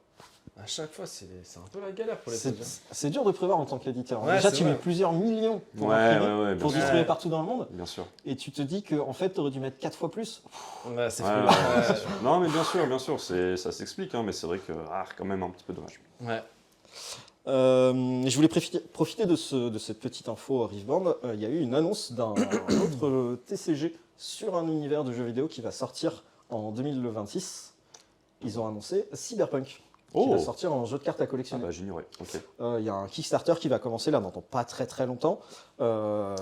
C: à chaque fois, c'est un peu la galère pour les
A: C'est
C: produits.
A: c'est dur de prévoir en tant qu'éditeur.
C: Ouais,
A: Déjà,
C: c'est
A: tu
C: vrai.
A: mets plusieurs millions pour
B: Ouais,
A: imprimer,
B: ouais, ouais, bien
A: pour
B: sûr.
A: distribuer
C: Ouais.
A: partout dans le monde,
B: Bien sûr.
A: et tu te dis qu'en fait, tu aurais dû mettre 4 fois plus.
C: Ouais, c'est
B: Ouais,
C: fou.
B: ouais,
C: Ouais.
B: c'est sûr. Non, mais bien sûr, ça s'explique, hein, mais c'est vrai que, quand même, un petit peu dommage.
C: Ouais.
A: Je voulais profiter de cette petite info Rift Band. Il y a eu une annonce d'un autre TCG sur un univers de jeux vidéo qui va sortir en 2026. Ils ont annoncé Cyberpunk. qui va
B: Oh.
A: sortir en jeu de cartes à
B: Ah
A: collectionner.
B: bah j'ignorais. Ok.
A: Il y a un Kickstarter qui va commencer là dans pas très très longtemps.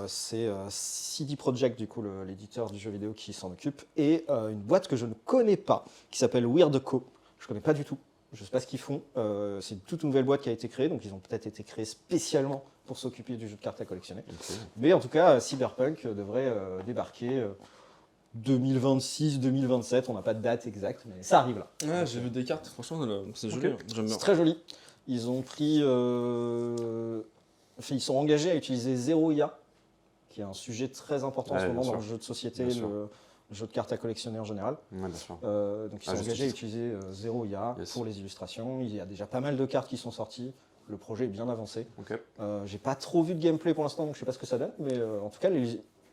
A: C'est CD Projekt, du coup, l'éditeur du jeu vidéo qui s'en occupe, et une boîte que je ne connais pas, qui s'appelle Weird Co. Je ne connais pas du tout. Je ne sais pas ce qu'ils font. C'est une toute nouvelle boîte qui a été créée, donc ils ont peut-être été créés spécialement pour s'occuper du jeu de cartes à collectionner.
B: Ok.
A: Mais en tout cas, Cyberpunk devrait débarquer 2026-2027. On n'a pas de date exacte, mais ça arrive là.
C: Ouais, j'ai vu des cartes, franchement, c'est joli,
B: Ok.
C: j'aime bien.
A: C'est très joli. Ils ont pris. Enfin, ils sont engagés à utiliser Zero IA, qui est un sujet très important en
B: Ouais,
A: ce moment
B: bien
A: dans le
B: sûr.
A: jeu de société,
B: Bien sûr.
A: le jeu de cartes à collectionner en général.
B: Ouais, bien sûr.
A: Donc ils sont
B: Ah, juste
A: engagés à
B: titre.
A: utiliser Zero IA
B: Yes.
A: pour les illustrations. Il y a déjà pas mal de cartes qui sont sorties. Le projet est bien avancé.
B: Ok.
A: J'ai pas trop vu de gameplay pour l'instant, donc je sais pas ce que ça donne, mais en tout cas,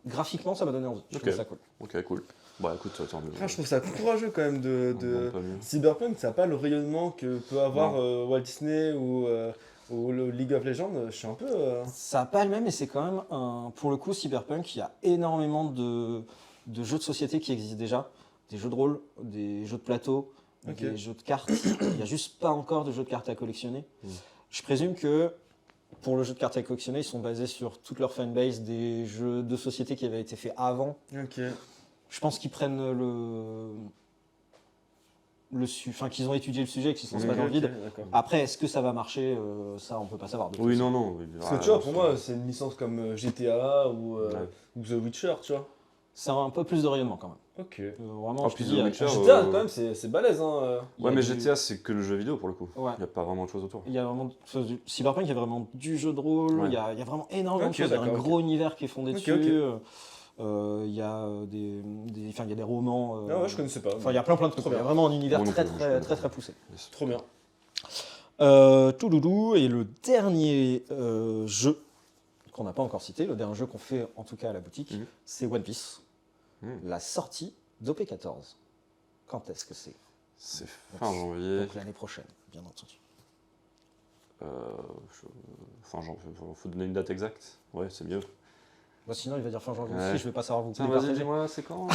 A: graphiquement, ça m'a donné envie. Je
B: Ok.
A: trouve ça cool.
B: Ok, cool. Bah écoute, tant mieux.
C: Ah, je trouve ça courageux quand même de...
B: Pas mieux.
C: Cyberpunk, ça n'a pas le rayonnement que peut avoir Walt Disney ou le League of Legends. Je suis un peu...
A: Ça n'a pas le même, mais c'est quand même pour le coup, Cyberpunk, il y a énormément de jeux de société qui existent déjà. Des jeux de rôle, des jeux de plateau,
C: Ok.
A: des jeux de cartes. Il n'y a juste pas encore de jeux de cartes à collectionner.
B: Mm.
A: Je présume que pour le jeu de cartes à collectionner, ils sont basés sur toute leur fanbase des jeux de société qui avaient été faits avant.
C: Ok.
A: Je pense qu'ils prennent enfin, qu'ils ont étudié le sujet et qu'ils se lancent pas
B: Ok,
A: dans le vide.
C: D'accord.
A: Après, est-ce que ça va marcher? Ça, on peut pas savoir. De toute
B: Oui,
A: façon.
B: non. Oui,
C: Parce que tu vois, pour moi, c'est une licence comme GTA ou The Witcher, tu vois.
A: C'est un peu plus de rayonnement quand même.
C: Ok.
A: Vraiment,
B: Ah,
A: je te
B: puis
A: dis,
B: The Witcher,
C: GTA, quand même, c'est balèze, hein.
A: il y
B: Ouais,
A: a
B: mais
A: du-
B: GTA, c'est que le jeu vidéo pour le coup.
A: Ouais.
B: Il n'y a pas vraiment de choses autour.
A: Il y a vraiment Cyberpunk, il y a vraiment du jeu de rôle,
B: Ouais.
A: il y a vraiment énormément
C: Ok,
A: de choses. Il y a un
C: d'accord,
A: gros univers qui est fondé
C: Ok,
A: dessus.
C: ok.
A: Il y a enfin, il y a des romans.
C: Ah ouais, je connaissais pas.
A: Enfin, il y a plein de trucs.
C: Trop
A: Il y a
C: bien.
A: vraiment un univers
B: Moi non
A: très
B: plus, je
A: très
B: connais
A: très
B: pas.
A: très poussé.
B: Yes.
C: Trop bien.
A: Tout doudou, et le dernier jeu qu'on n'a pas encore cité, le dernier jeu qu'on fait en tout cas à la boutique,
B: Mhm.
A: c'est One Piece. La sortie d'OP14. Quand est-ce que c'est?
B: C'est fin janvier.
A: Donc l'année prochaine, bien entendu.
B: Fin janvier. Faut donner une date exacte. Ouais, c'est mieux.
A: Bah, sinon, il va dire fin janvier
B: Ouais.
A: aussi, je vais pas savoir vous
B: Tiens,
A: pouvez
B: vas-y,
A: partager.
B: dis-moi, c'est quand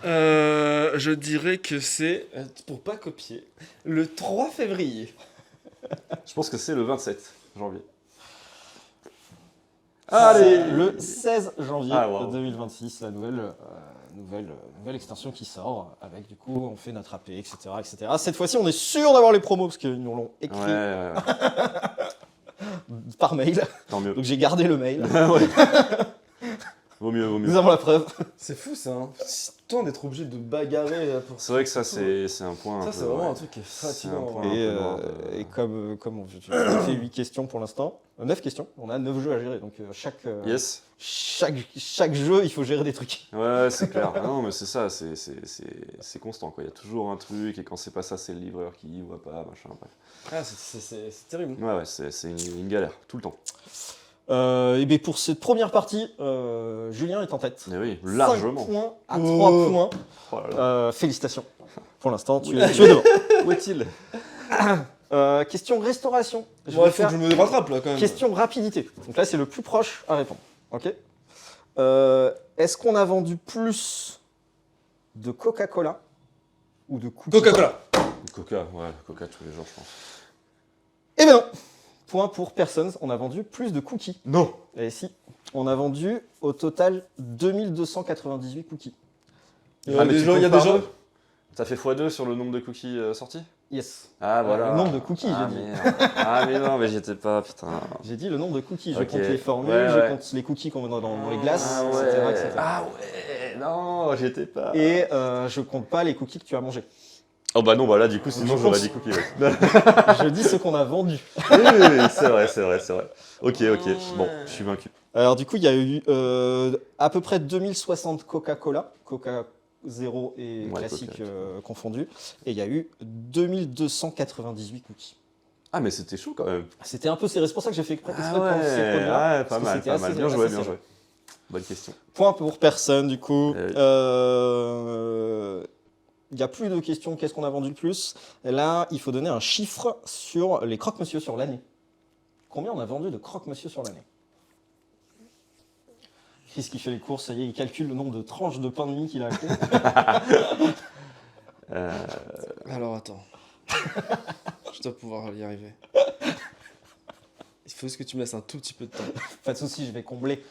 C: Je dirais que c'est, pour pas copier, le 3 février.
B: Je pense que c'est le 27 janvier.
A: C'est le 16 janvier
B: Ah, wow.
A: 2026, la nouvelle extension qui sort, avec du coup, on fait notre AP, etc., etc. Cette fois-ci, on est sûr d'avoir les promos, parce qu'ils nous l'ont écrit
B: Ouais.
A: par mail,
B: Tant mieux.
A: donc j'ai gardé le mail.
B: Ouais. Vaut mieux.
A: Nous avons la preuve.
C: C'est fou ça, hein. C'est temps d'être obligé de bagarrer pour
B: C'est vrai que ça, c'est un point.
C: ça.
B: un
C: C'est
B: peu,
C: vraiment
B: ouais.
C: un truc qui est
B: C'est un
C: fatigant.
B: point.
C: hein.
A: Et,
B: peu noir de-
A: et comme on fait 8 questions pour l'instant, 9 questions, on a 9 jeux à gérer, donc
B: Yes.
A: chaque jeu, il faut gérer des trucs.
B: Ouais, c'est clair. Non, mais c'est ça, c'est constant, quoi. Il y a toujours un truc, et quand c'est pas ça, c'est le livreur qui y voit pas, machin, bref.
C: Ah, c'est terrible.
B: Ouais, c'est une galère, tout le temps.
A: Et bien pour cette première partie, Julien est en tête.
B: Mais oui, largement.
A: 5 points à
C: Oh.
A: 3 points.
B: Oh là là.
A: Félicitations. Pour l'instant, tu es devant.
B: Où est-il?
A: Question restauration. Je
C: Ouais,
A: vais
C: faut que
A: faire
C: je me rattrape là quand même.
A: question rapidité. Donc là, c'est le plus proche à répondre. Ok. Est-ce qu'on a vendu plus de Coca-Cola ou de cookies?
C: Coca-Cola.
B: Coca, ouais, Coca tous les jours, je pense.
A: Eh bien non. Point pour personne. On a vendu plus de cookies.
B: Non.
A: Et si, on a vendu au total 2298 cookies.
C: Il y a des gens.
B: T'as fait x2 sur le nombre de cookies sortis?
A: Yes.
B: Ah, voilà.
A: le nombre de cookies,
B: Ah,
A: j'ai dit.
B: merde. Ah, mais non, mais j'y étais pas, putain.
A: J'ai dit le nombre de cookies. Je
B: Ok.
A: compte les formules,
B: Ouais,
A: je
B: ouais.
A: compte les cookies qu'on met dans les glaces,
B: Ah
A: etc.,
B: ouais.
A: etc.
B: Ah ouais, non, j'y étais pas.
A: Et je compte pas les cookies que tu as mangés.
B: Oh bah non, bah là du coup sinon
A: Je
B: j'aurais
A: pense-
B: dit cookies. Ouais.
A: Je dis ce qu'on a vendu.
B: Oui, c'est vrai. Ok, bon, je suis vaincu.
A: Alors du coup, il y a eu à peu près 2060 Coca-Cola, Coca 0 et
B: Ouais,
A: classique
B: Coca.
A: confondus, et il y a eu 2298 cookies.
B: Ah mais c'était chaud quand même.
A: C'était un peu serré, c'est pour ça que j'ai fait exprès
B: Ah
A: de prendre ces produits-là,
B: ouais,
A: parce
B: pas
A: que
B: mal,
A: c'était
B: pas
A: assez-
B: mal. Bien
A: assez
B: joué,
A: serré.
B: Bonne question.
A: Point pour personne, du coup.
B: Eh oui.
A: Il y a plus de questions, qu'est-ce qu'on a vendu le plus? Et là, il faut donner un chiffre sur les croque-monsieur sur l'année. Combien on a vendu de croque-monsieur sur l'année? Chris qui fait les courses, ça y est, il calcule le nombre de tranches de pain de mie qu'il a acheté.
C: Alors attends. Je dois pouvoir y arriver. Il faut juste que tu me laisses un tout petit peu de temps.
A: Pas de soucis, je vais combler.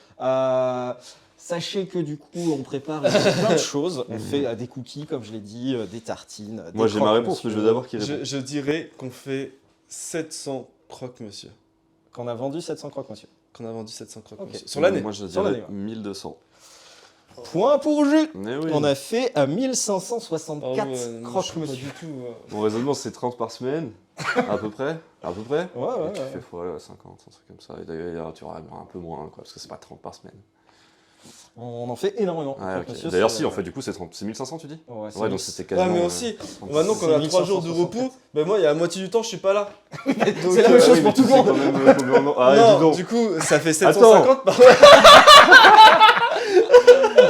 A: Sachez que du coup, on prépare plein de choses. On fait des cookies, comme je l'ai dit, des tartines.
B: Moi,
A: des
B: j'ai ma
A: croque
B: réponse, mais je veux
A: monsieur.
B: d'abord qu'il réponde.
C: Je dirais qu'on fait 700 croque-monsieur.
A: Qu'on a vendu 700 croque monsieur.
C: Qu'on a vendu 700 croque-monsieur.
A: Ok.
C: Sur l'année.
B: Moi, je
A: Sur
B: dirais
A: l'année, ouais.
B: 1200.
A: Point pour Jus.
B: Mais oui.
A: On a fait à
C: Oh,
A: 1564
C: non, je
A: croque
C: sais pas
A: monsieur.
C: du tout.
B: Mon raisonnement, c'est 30 par semaine, à peu près. À peu près.
A: Ouais,
B: Et tu
A: ouais.
B: fais fois 50, un truc comme ça. Et d'ailleurs, tu auras un peu moins, quoi, parce que c'est pas 30 par semaine.
A: On en fait énormément.
B: Ouais,
A: Croque
B: ok.
A: monsieur,
B: D'ailleurs,
A: c'est,
B: si, en fait, du coup, c'est 30... c'est 1500, tu dis
A: Ouais, c'est
B: Ouais, donc
A: mille-
B: c'était quasiment.
C: Ouais, mais aussi,
B: 30.
C: maintenant qu'on
A: C'est
C: a 3 jours de
A: 1564.
C: repos, ben moi, il y a la moitié du temps, je suis pas là. Donc,
A: C'est la même chose
B: oui,
A: pour
B: mais tu
A: tout le
B: sais
A: monde.
B: quand même combien on en- Ah, dis
C: non,
B: donc.
C: du coup, ça fait 750 par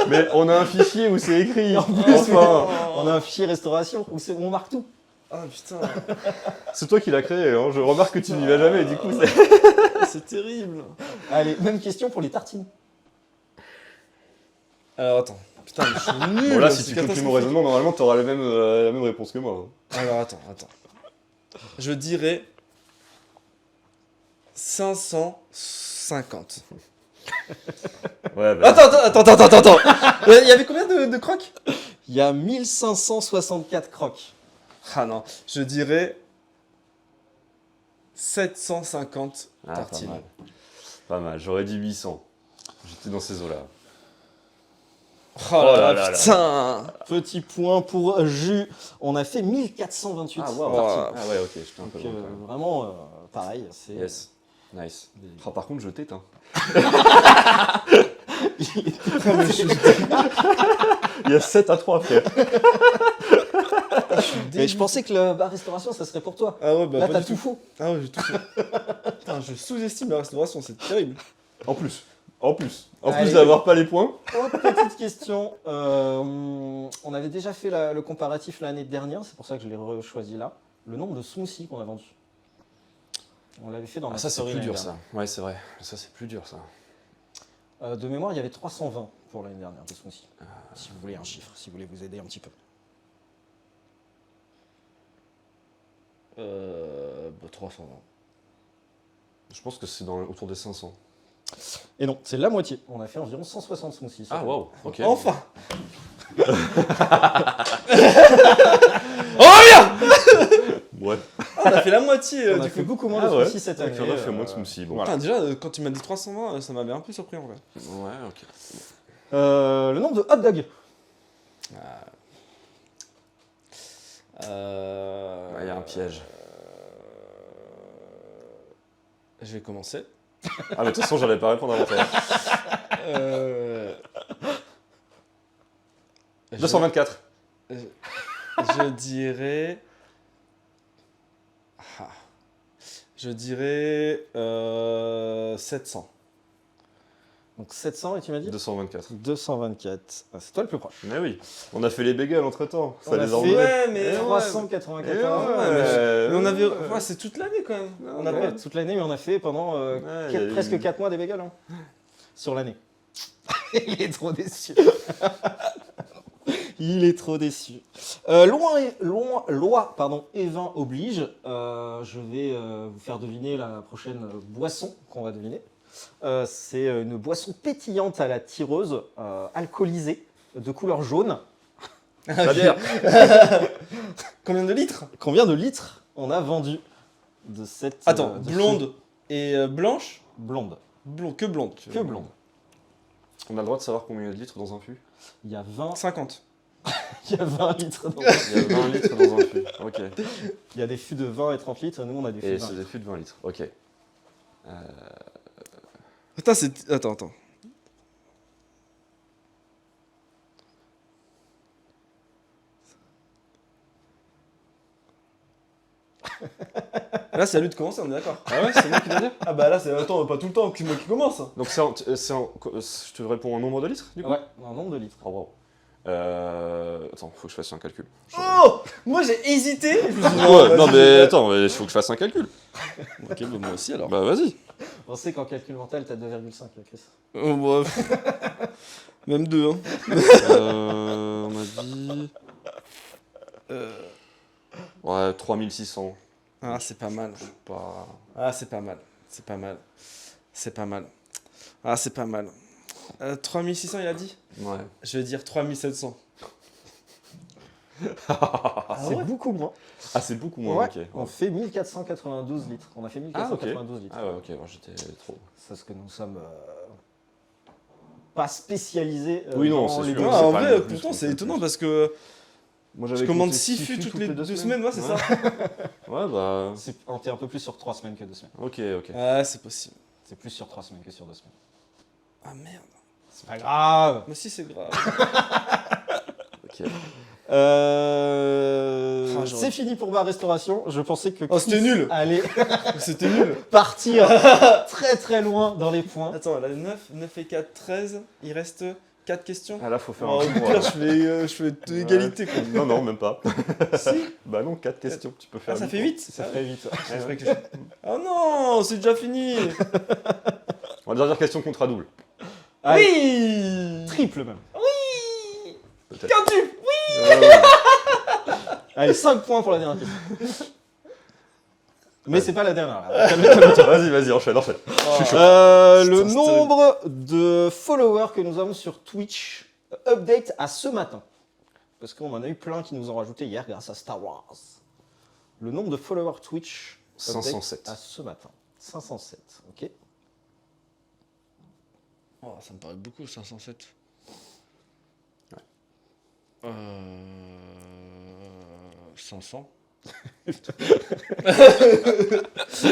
B: Mais on a un fichier où c'est écrit.
A: En plus,
B: Enfin,
A: on a un fichier restauration où on marque tout.
C: Ah putain,
B: c'est toi qui l'as créé. Hein. Je remarque que tu n'y vas jamais. Du coup, c'est.
C: c'est terrible.
A: Allez, même question pour les tartines.
C: Alors attends, putain, mais je suis nul.
B: Bon, là, si
C: c'est
B: tu copies mon
C: catastrophique.
B: raisonnement, normalement, t'auras la même réponse que moi. Hein.
C: Alors attends. Je dirais 550.
B: Ouais, bah.
C: Attends. Il y avait combien de crocs?
A: Il y a 1564 croques.
C: Ah non, je dirais 750
B: Ah,
C: tartines.
B: Pas mal. Pas mal. J'aurais dit 800. J'étais dans ces eaux-là.
C: Oh là là, putain.
A: Petit point pour Jus. On a fait 1428
B: Ah, waouh.
A: tartines.
B: Ah ouais, ok, j'étais un peu
A: Donc,
B: loin, quand même.
A: vraiment, pareil. C'est
B: Yes. Nice. Ah, par contre, je t'éteins. Il y a 7 à 3, frère.
A: Et je pensais que le bar restauration, ça serait pour toi.
C: Ah ouais, bah
A: Là,
C: pas
A: t'as
C: du
A: tout
C: tout.
A: faux.
C: Ah ouais, j'ai tout fait. Putain, je sous-estime la restauration, c'est terrible.
B: En plus. En plus
A: Allez.
B: d'avoir pas les points.
A: Autre petite question. On avait déjà fait le comparatif l'année dernière, c'est pour ça que je l'ai choisi là. Le nombre de smoothies qu'on a vendus. On l'avait fait dans la
B: Ah, ça, c'est
A: story
B: plus
A: l'année
B: dur, ça. Ouais, c'est vrai. Ça, c'est plus dur, ça.
A: dernière. De mémoire, il y avait 320 pour l'année dernière de smoothies. Si vous voulez un chiffre, si vous voulez vous aider un petit peu.
C: 320.
B: Je pense que c'est autour des 500.
A: Et non, c'est la moitié. On a fait environ 160 smoothies.
B: Ah, waouh. Ok.
C: Enfin.
B: Ouais.
C: On a fait la moitié
A: On a
C: du
A: fait
C: coup.
A: beaucoup moins de
B: Ah ouais.
A: smoothies cette année.
B: On a fait moins de smoothies. Bon.
C: Putain, déjà, quand tu m'as dit 320, ça m'avait un peu surpris en vrai.
B: Ouais, ok.
A: Le nombre de hot dogs.
B: Il y a un piège.
C: Je vais commencer.
B: Ah, mais de toute façon, j'allais pas répondre avant toi.
C: Euh...
B: 224.
C: Je dirais. Ah. Je dirais 700.
A: Donc 700 et tu m'as dit
B: 224.
A: 224. Ah, c'est toi le plus proche.
B: Mais oui. On a fait les bagels entre temps.
A: On
B: Ça
A: a
B: les
A: fait-
B: a enlevés.
C: Ouais, mais.
A: 394.
C: Mais on avait. Ouais, c'est toute l'année quand même.
B: Non,
C: On a
B: ouais.
C: pas.
A: Toute l'année, mais on a fait pendant
B: Ouais, il y a eu-
A: presque 4 mois des bagels. Hein, sur l'année. Il est trop déçu. Il est trop déçu. Loi Evin oblige. Je vais vous faire deviner la prochaine boisson qu'on va deviner. C'est une boisson pétillante à la tireuse, alcoolisée, de couleur jaune.
B: La bière.
C: Combien de litres?
A: Combien de litres on a vendu de cette...
C: Attends,
A: de ce-
C: blonde et blanche?
A: Blonde.
C: Que blonde.
A: Que blonde.
B: On a le droit de savoir combien il y a de litres dans un fût.
A: Il y a 20,
C: 50.
A: il y a 20 litres.
B: Il y a 20 litres dans un fût. Ok.
A: Il y a des fûts de 20 et 30 litres. Nous, on a des fûts
B: Et
A: de 20
B: c'est des fûts de 20 litres. Ok.
C: Attends, c'est. Attends. Là, c'est à lui de commencer, on est d'accord.
B: Ah ouais, c'est moi qui dois dire.
C: Ah bah là, c'est. Attends, pas tout le temps, c'est moi qui commence.
B: Donc je te réponds en nombre de litres du coup.
A: Ouais, un nombre de litres.
B: Oh, wow. Attends, faut que je fasse un calcul.
C: Oh, moi j'ai hésité. Je me suis dit,
B: Ouais,
C: vas-y,
B: non
C: je
B: mais
C: vais-
B: attends, il faut que je fasse un calcul.
C: Ok, bah moi aussi alors.
B: Bah vas-y.
A: On sait qu'en calcul mental, t'as 2,5, Chris.
C: Oh, bref. Même deux, hein.
B: On a dit. Ouais, 3600.
C: Ah, c'est pas mal.
B: Pas...
C: Ah, c'est pas mal. C'est pas mal. C'est pas mal. Ah, c'est pas mal. 3600, il a dit?
B: Ouais.
C: Je vais dire 3700.
A: C'est beaucoup moins.
B: Ah, c'est beaucoup moins,
A: Ouais,
B: ok.
A: on fait 1492 litres. On a fait 1492 litres.
B: Ah ouais, ok, alors j'étais trop.
A: C'est parce que nous sommes pas spécialisés
B: Oui, non,
A: dans
B: c'est
A: les
B: sûr.
A: deux.
C: Ah,
B: c'est
C: en
B: pas
C: vrai,
B: le plus,
C: pourtant,
B: donc
C: c'est
B: le
C: étonnant
B: plus.
C: parce que
B: Moi,
C: je commande 6 fûts toutes les 2 semaines, ouais, c'est ça?
B: Ouais, bah.
A: On était un peu plus sur 3 semaines que 2 semaines.
B: Ok, ok.
C: Ah, c'est possible.
A: C'est plus sur 3 semaines que sur 2 semaines.
C: Ah, merde.
A: C'est pas grave.
C: Mais si, c'est grave.
B: Ok.
C: Ah, j'aurais-
A: C'est fini pour ma restauration. Je pensais que
C: Oh, c'était
A: Chris
C: nul.
A: allait
C: C'était nul.
A: partir très très loin dans les points.
C: Attends, là, 9 et 4, 13. Il reste 4 questions.
B: Ah là, faut faire
C: Oh,
B: un
C: au
B: tour.
C: pire,
B: alors.
C: je fais égalité, quoi.
B: Non, non, même pas.
C: Si.
B: Bah non, 4 questions. Tu peux faire.
C: Ah, ça
B: huit
C: fait
B: points.
C: 8.
A: Ça fait vite.
C: C'est vrai que je... Oh non, c'est déjà fini.
B: On va déjà dire question contre à double.
C: Oui.
A: Triple même.
B: Peut-être.
C: Quintuple.
A: Allez, 5 points pour la dernière question. Mais
B: Ouais.
A: c'est pas la dernière. Là. Calme-toi.
B: Vas-y, vas-y, enchaîne, enchaîne.
C: Oh.
A: Le
C: Putain, c'est
A: nombre de followers que nous avons sur Twitch update à ce matin. Parce qu'on en a eu plein qui nous ont rajouté hier grâce à Star Wars. Le nombre de followers Twitch update
B: 507.
A: à ce matin. 507, ok.
C: Oh, ça me paraît beaucoup, 507.
B: Ouais.
C: 500.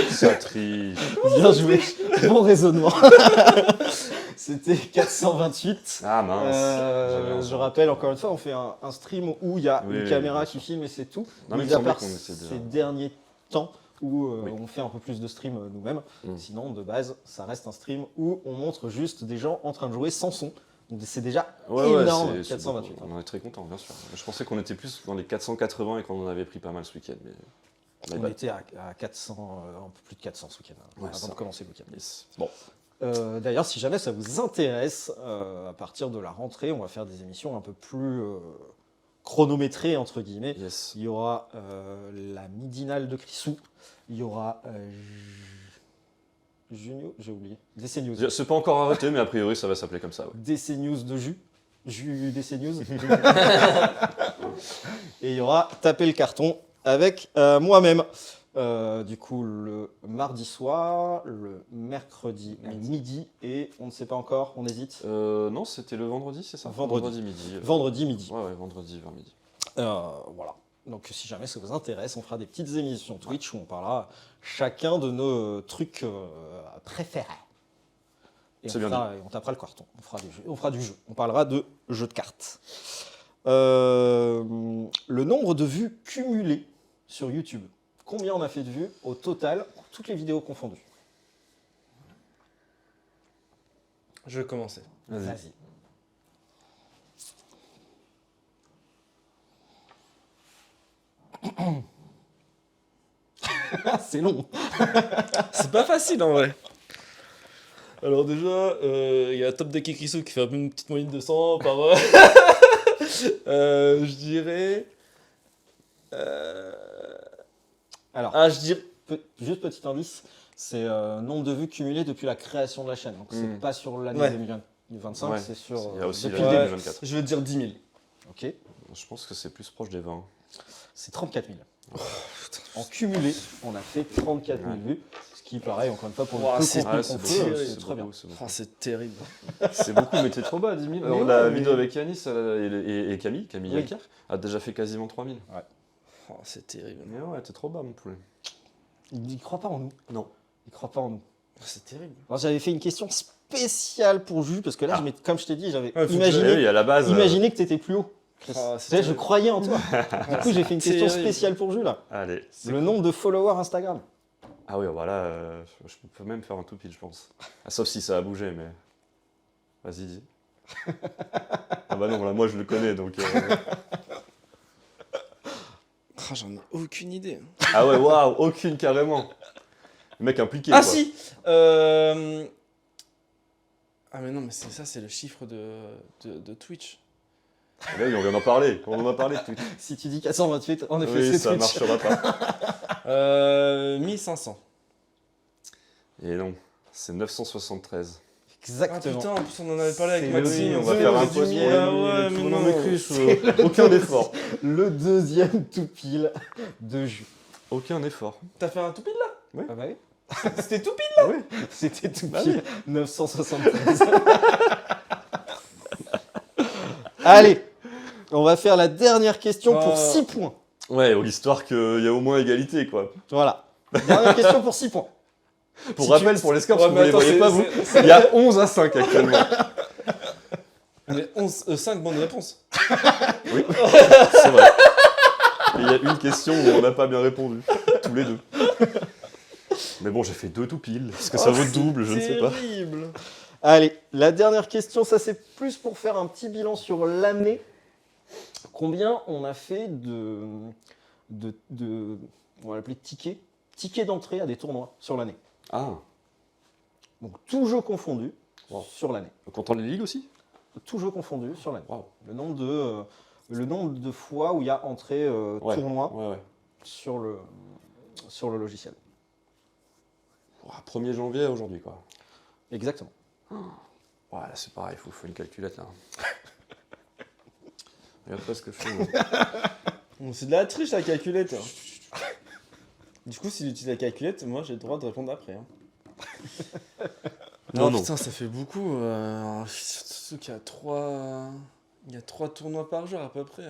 B: Ça triche.
A: Bien joué, bon raisonnement. C'était 428.
B: Ah mince. J'avais un
A: Je
B: son.
A: rappelle encore une fois, on fait un stream où il y a
B: Oui,
A: une
B: oui,
A: caméra
B: bien
A: qui
B: sûr.
A: filme et c'est tout.
B: Non, mais il
A: Mis
B: me
A: à
B: semblait
A: part
B: qu'on était déjà-
A: ces derniers temps où
B: Oui.
A: on fait un peu plus de stream nous-mêmes.
B: Mm.
A: Sinon, de base, ça reste un stream où on montre juste des gens en train de jouer sans son. Donc c'est déjà énorme,
B: c'est
A: 428.
B: beaucoup. On en est très content, bien sûr. Je pensais qu'on était plus dans les 480 et qu'on en avait pris pas mal ce week-end. Mais...
A: On était à 400, un peu plus de 400 ce week-end,
B: Ouais,
A: avant
B: ça.
A: de commencer le week-end.
B: Yes. Bon.
A: D'ailleurs, si jamais ça vous intéresse, à partir de la rentrée, on va faire des émissions un peu plus chronométrées, entre guillemets.
B: Yes.
A: Il y aura la midinale de Crissou, il y aura Junio, j'ai oublié, DC News.
B: C'est pas encore arrêté, mais a priori, ça va s'appeler comme ça. Ouais.
A: DC News de Jus DC News. Et il y aura Taper le carton avec moi-même. Du coup, le mardi soir, le mercredi midi, et on ne sait pas encore, on hésite.
B: Non, c'était le vendredi, c'est ça?
A: Vendredi.
B: midi.
A: Vendredi midi.
B: Ouais, vendredi vers midi.
A: Voilà. Donc si jamais ça vous intéresse, on fera des petites émissions Twitch où on parlera chacun de nos trucs préférés. Et
B: C'est
A: on,
B: bien
A: et on tapera le carton. On fera du jeu. On parlera de jeux de cartes. Le nombre de vues cumulées sur YouTube. Combien on a fait de vues au total, pour toutes les vidéos confondues?
C: Je vais commencer.
A: Vas-y. C'est long.
C: C'est pas facile en vrai. Alors déjà, il y a Top Deck et Crissou qui fait une petite moyenne de 100 par heure. Je dirais...
A: Alors,
C: Ah, je dirais...
A: juste petit indice, c'est nombre de vues cumulées depuis la création de la chaîne. Donc c'est
B: Mm.
A: pas sur l'année
C: Ouais.
A: 2025,
B: Ouais.
A: c'est sur
B: Il y a aussi
A: depuis
B: l'année
A: le
C: Ouais.
A: début.
B: 2024.
C: Je vais dire 10 000.
A: Ok,
B: Je pense que c'est plus proche des 20.
A: c'est 34 000. En cumulé, on a fait 34 000
B: Ouais.
A: vues, ce qui pareil, encore une fois, pour
C: Ouah,
A: le peu
C: c'est-
A: contenu
B: Ouais,
A: qu'on
B: c'est
A: fait,
B: beaucoup,
A: c'est très bien.
B: beaucoup, c'est beaucoup.
C: Oh, c'est terrible.
B: C'est beaucoup, mais t'es trop bas, 10 000.
C: Mais
B: Alors,
C: ouais,
B: la
C: mais-
B: vidéo avec Yanis et Camille
A: Oui.
B: Alker, a déjà fait quasiment 3 000.
C: Oh, c'est terrible.
B: Mais ouais, t'es trop bas, mon poulet.
A: Il ne croit pas en nous.
B: Non.
A: Il croit pas en nous.
C: Oh, c'est terrible.
A: Alors j'avais fait une question spéciale pour Jus, parce que là, comme je t'ai dit, j'avais
C: Ouais, faut que
A: imaginé,
B: Oui, à la base.
A: imaginé que tu étais plus haut.
C: Oh, c'est
A: Tu sais, je
C: terrible.
A: croyais en toi. Du coup, j'ai fait une question
C: Terrible.
A: spéciale pour Jus, là.
B: Allez.
A: Le nombre de followers Instagram.
B: Ah oui, voilà, je peux même faire un tout pile, je pense. Ah, sauf si ça a bougé, mais. Vas-y, dis. Ah bah non, là, moi je le connais, donc.
C: Oh, j'en ai aucune idée.
B: Ah ouais, waouh, aucune carrément. Le mec impliqué.
C: Ah
B: quoi.
C: si Ah mais non, mais c'est ça, c'est le chiffre de Twitch.
B: Là, on vient d'en parler. On en a parlé de Twitch.
A: Si tu dis 428, en effet,
B: Oui,
A: c'est
B: ça
A: Twitch.
B: marchera pas.
C: 1500.
B: Et non, c'est 973.
C: Ah
A: Exactement.
C: putain, en plus on en avait parlé avec
A: C'est
C: Maxime.
A: oui,
B: on va faire un
C: du
B: poste
C: mille.
B: pour
C: Ah
B: lui,
C: ouais, mais
B: tourner
C: non.
B: mes cruches,
A: C'est
B: aucun effort.
A: Le deuxième tout pile de jus.
B: Aucun effort.
C: T'as fait un tout pile là
A: Ah bah oui.
C: C'était tout pile.
B: Ah oui.
A: C'était tout
B: Bah
A: pile. 973. Allez, on va faire la dernière question pour 6 points.
B: Ouais, histoire qu'il y a au moins égalité, quoi.
A: Voilà. Dernière question pour 6 points.
B: Pour
A: Si
B: rappel, pour les scores,
C: Ouais,
B: parce que vous
C: mais
B: les
C: attends,
B: voyez pas, vous,
C: c'est-
B: il y a 11 à 5 actuellement.
C: Mais 5 bonnes réponses.
B: Oui, c'est vrai. Et il y a une question où on n'a pas bien répondu, tous les deux. Mais bon, j'ai fait 2 tout pile. Est-ce que ça vaut le double? Je ne sais pas.
C: Terrible.
A: Allez, la dernière question, ça c'est plus pour faire un petit bilan sur l'année. Combien on a fait on va l'appeler tickets d'entrée à des tournois sur l'année.
B: Ah,
A: Donc tout jeu confondu
B: Wow.
A: sur l'année.
B: content les ligues aussi?
A: Tout jeu confondu sur l'année.
B: Wow.
A: Le nombre de fois où il y a entrée
B: Ouais.
A: tournoi
B: Ouais.
A: sur le logiciel.
B: Ouah, 1er janvier à aujourd'hui, quoi.
A: Exactement.
B: Ouais, là, c'est pareil, il faut une calculette, là. Regarde pas ce que je fais, moi.
C: Bon, c'est de la triche la calculette. Hein. Du coup, s'il utilise la calculette, moi j'ai le droit de répondre après. Hein.
B: Non, non.
C: Putain, ça fait beaucoup. Surtout qu'il y a 3... Il y a 3 tournois par jour à peu près.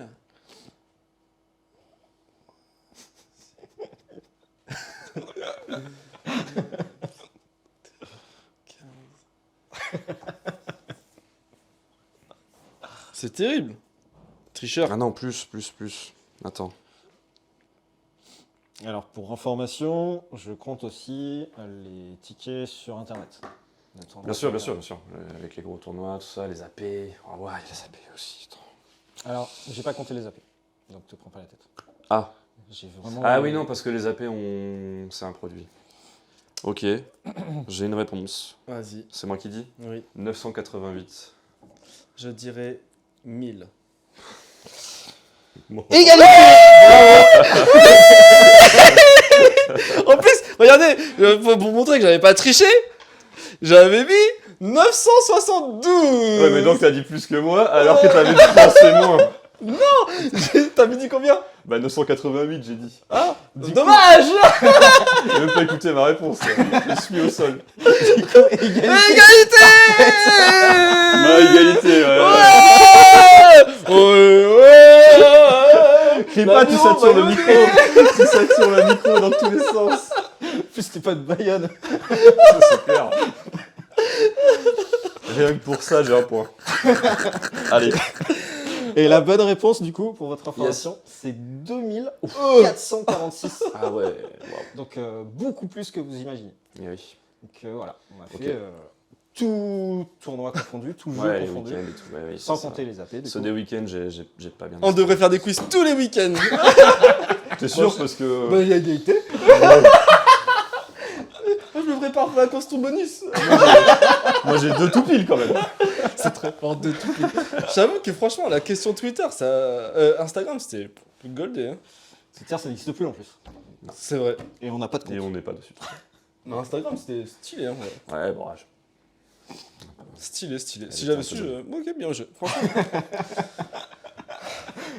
C: C'est terrible. Tricheur.
B: Ah non, plus. Attends.
A: Alors pour information, je compte aussi les tickets sur internet.
B: Bien sûr. Avec les gros tournois, tout ça, les AP. Ah ouais, les AP aussi. Attends.
A: Alors, j'ai pas compté les AP, donc te prends pas la tête.
B: Ah.
A: J'ai vraiment.
B: Ah oui, non, parce que les AP, c'est un produit. Ok, j'ai une réponse.
C: Vas-y.
B: C'est moi qui dis
C: Oui.
B: 988.
C: Je dirais 1000.
B: Bon.
A: Égalité.
C: En plus, regardez, pour montrer que j'avais pas triché, j'avais mis 972.
B: Ouais, mais donc t'as dit plus que moi, alors que t'avais dit penser moins.
C: T'as mis dit combien?
B: Bah 988, j'ai dit.
C: Ah,
A: Du
C: dommage.
B: J'ai même pas écouté ma réponse. Je suis au sol.
A: Égalité.
C: Égalité.
B: Ma égalité, ouais.
C: Ouais.
B: Crie pas, tu satures le micro. Tu satures le micro dans tous les sens.
A: En plus, t'es pas de Bayonne.
B: Ça, c'est clair. Rien que pour ça, j'ai un point. Allez.
A: Et la bonne réponse, du coup, pour votre information, c'est 2446.
B: Ah ouais, waouh.
A: Donc, beaucoup plus que vous imaginez.
B: Eh oui.
A: Donc, voilà, on a
B: Ok.
A: fait tout tournoi confondu, tout jeu
B: Ouais, les
A: confondu,
B: week-ends et tout. Ouais, oui,
A: sans
B: c'est ça.
A: compter les AP. Du
B: Ceux
A: coup.
B: des week-ends, j'ai pas bien.
C: On devrait faire des quiz tous les week-ends.
B: T'es sûr parce que.
C: Bah, il y a égalité. Moi, je me prépare pour la course tour bonus.
B: Moi j'ai 2 tout pile quand même.
C: C'est très fort de tout. J'avoue que franchement, la question Twitter, Instagram, c'était goldé. Hein.
A: Twitter, ça n'existe plus en plus.
C: C'est vrai.
A: Et on n'a pas de compte.
B: Et on n'est pas dessus.
C: Mais Instagram, c'était stylé. Hein, ouais.
B: Ouais, bon,
C: Stylé. Si
B: Allez,
C: j'avais
B: tiens,
C: su,
B: c'est
C: ok, bien joué. Franchement,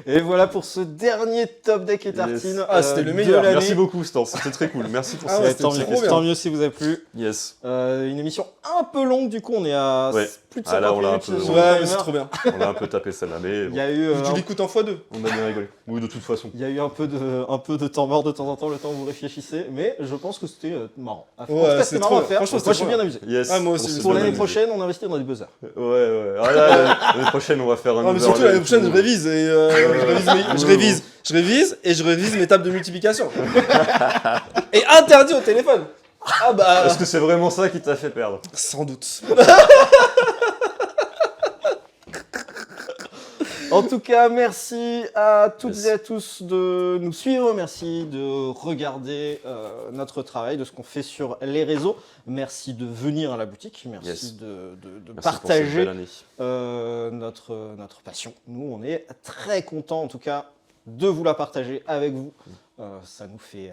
A: Et voilà pour ce dernier Top Deck et Tartine.
C: Ah, c'était le
A: de
C: meilleur.
A: l'année.
B: Merci beaucoup Stan, c'était très cool. Merci pour
C: Ah
B: ça.
C: ouais,
A: Tant
C: c'était
A: mieux,
C: trop bien.
A: tant mieux si vous a plu.
B: Yes.
A: Une émission un peu longue, du coup, on est à
B: Ouais.
A: plus de
B: Ah, là,
A: 50
B: on l'a un
A: minutes.
B: peu-
A: sur
B: Ouais,
A: le
C: ouais, mais c'est
A: timer.
C: trop bien.
B: On a un peu tapé celle-là, mais
A: Il
B: bon,
A: y a eu,
C: Tu l'écoutes en x2.
B: on a bien rigolé. Oui, de toute façon.
A: il y a eu un peu de temps mort de temps en temps, le temps où vous réfléchissez, mais je pense que c'était marrant. En tout
C: Ouais,
A: cas,
C: c'est
A: c'était marrant
C: trop
A: à faire.
C: franchement,
A: Moi, je
C: c'était
A: suis bien amusé.
B: Yes.
C: Ah, moi aussi,
B: on s'est
A: Pour
B: bien
A: l'année
B: amusé.
A: prochaine, on investit dans des buzzers.
B: Ouais. Ah, là, l'année prochaine, on va faire un
C: Ah, mais
B: overlay
C: surtout l'année
B: et
C: prochaine,
B: tout.
C: je révise. Et, je révise mes tables de multiplication. Et interdit au téléphone. Ah bah,
B: Est-ce que c'est vraiment ça qui t'a fait perdre?
C: sans doute.
A: En tout cas, merci à toutes
B: Yes.
A: et à tous de nous suivre. Merci de regarder notre travail, de ce qu'on fait sur les réseaux. Merci de venir à la boutique. Merci
B: Yes.
A: de
B: Merci pour cette
A: partager
B: belle année.
A: notre passion. Nous, on est très contents, en tout cas, de vous la partager avec vous. Ça nous fait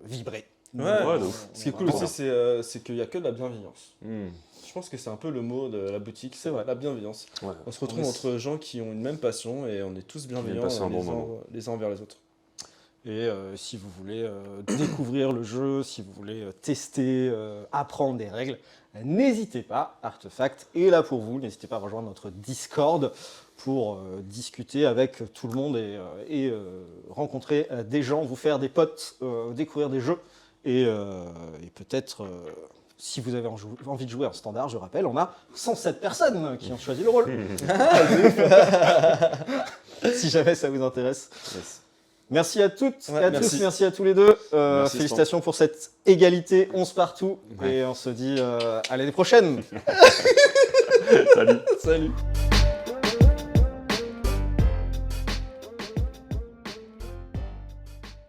A: vibrer.
C: Ouais,
B: de ouf.
C: Ce qui est cool
A: Vraiment.
C: aussi, c'est qu'il n'y a que de la bienveillance.
B: Hmm.
C: Je pense que c'est un peu le mot de la boutique,
A: C'est vrai.
C: la bienveillance.
B: Ouais.
C: On se retrouve entre gens qui ont une même passion et on est tous bienveillants
B: passé un bon
C: les uns,
B: moment.
C: les uns envers les autres.
A: Et si vous voulez découvrir le jeu, si vous voulez tester, apprendre des règles, n'hésitez pas, Artefact est là pour vous. N'hésitez pas à rejoindre notre Discord pour discuter avec tout le monde et rencontrer des gens, vous faire des potes, découvrir des jeux. Et peut-être, si vous avez envie de jouer en standard, je rappelle, on a 107 personnes qui ont choisi le rôle. Si jamais ça vous intéresse.
B: Yes.
A: Merci à toutes
C: Ouais,
A: et à
C: merci.
A: tous, merci à tous les deux.
B: Merci,
A: Félicitations pour cette égalité 11 partout.
B: Ouais.
A: Et on se dit à l'année prochaine.
B: Salut.
C: Salut.